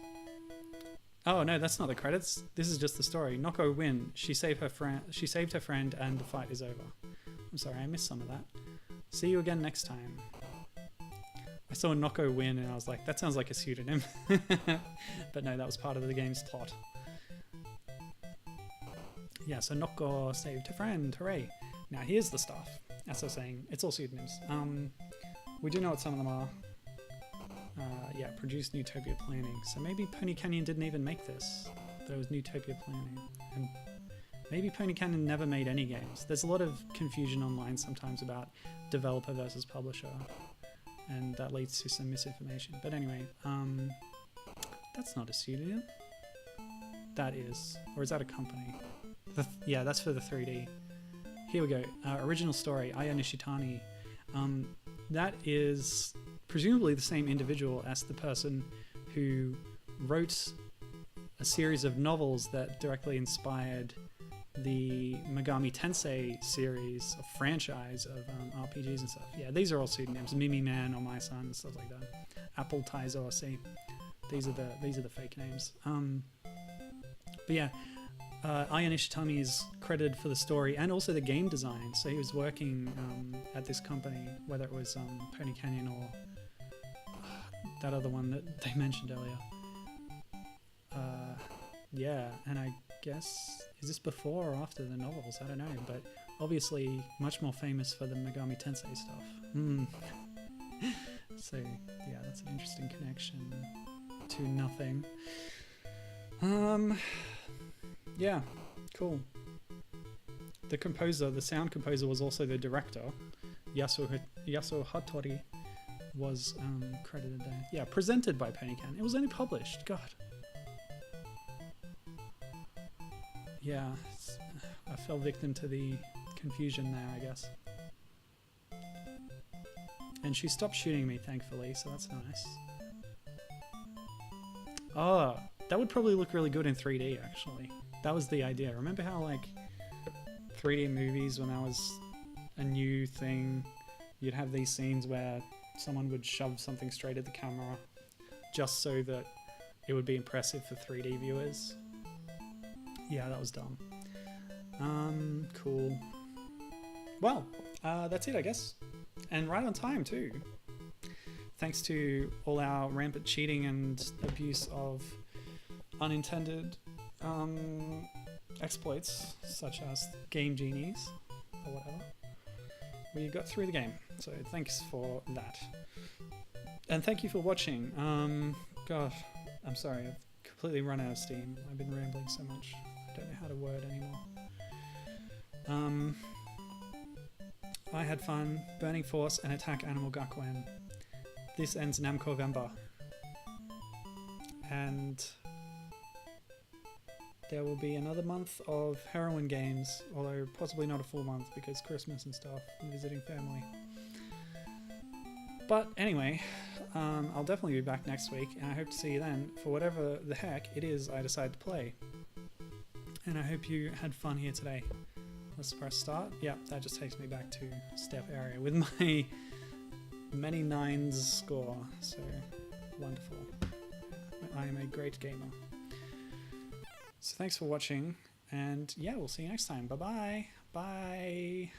Oh no, that's not the credits. This is just the story. Noko win. She saved her friend and the fight is over. I'm sorry, I missed some of that. See you again next time. I saw Noko win and I was like, that sounds like a pseudonym. But no, that was part of the game's plot. Yeah, so Noko saved her friend, hooray. Now here's the stuff. As I was saying, it's all pseudonyms. We do know what some of them are. Yeah, produced Newtopia Planning. So maybe Pony Canyon didn't even make this. There was Newtopia Planning. And maybe Pony Canyon never made any games. There's a lot of confusion online sometimes about developer versus publisher. And that leads to some misinformation. But anyway, that's not a pseudonym. That is. Or is that a company? Yeah, that's for the 3D. Here we go. Original story, Aya Nishitani. That is presumably the same individual as the person who wrote a series of novels that directly inspired the Megami Tensei series, a franchise of RPGs and stuff. Yeah, these are all pseudonyms. Mimi Man or My Son, stuff like that. Apple Taizo, see. These are the fake names. But yeah. Aya Nishitani is credited for the story and also the game design. So he was working at this company, whether it was Pony Canyon or that other one that they mentioned earlier. Yeah, and I guess, is this before or after the novels? I don't know, but obviously much more famous for the Megami Tensei stuff. So yeah, that's an interesting connection to nothing. Yeah, cool. The composer, the sound composer, was also the director. Yasuo Hattori was credited there. Yeah, presented by Panican. It was only published. God. Yeah, I fell victim to the confusion there, I guess. And she stopped shooting me, thankfully, so that's nice. Oh, that would probably look really good in 3D, actually. That was the idea. Remember how, like, 3D movies, when that was a new thing, you'd have these scenes where someone would shove something straight at the camera just so that it would be impressive for 3D viewers? Yeah, that was dumb. Cool. Well, that's it, I guess. And right on time, too. Thanks to all our rampant cheating and abuse of unintended exploits, such as game genies or whatever, we got through the game. So thanks for that. And thank you for watching. God, I'm sorry, I've completely run out of steam. I've been rambling so much. I don't know how to word anymore. I had fun. Burning Force and Attack Animal Gakuen. This ends Namcovember. And there will be another month of heroin games, although possibly not a full month because Christmas and stuff and visiting family. But anyway, I'll definitely be back next week, and I hope to see you then for whatever the heck it is I decide to play. And I hope you had fun here today. Let's press start. Yeah, that just takes me back to step area with my many nines score. So wonderful. I am a great gamer. So thanks for watching, and yeah, we'll see you next time. Bye-bye. Bye.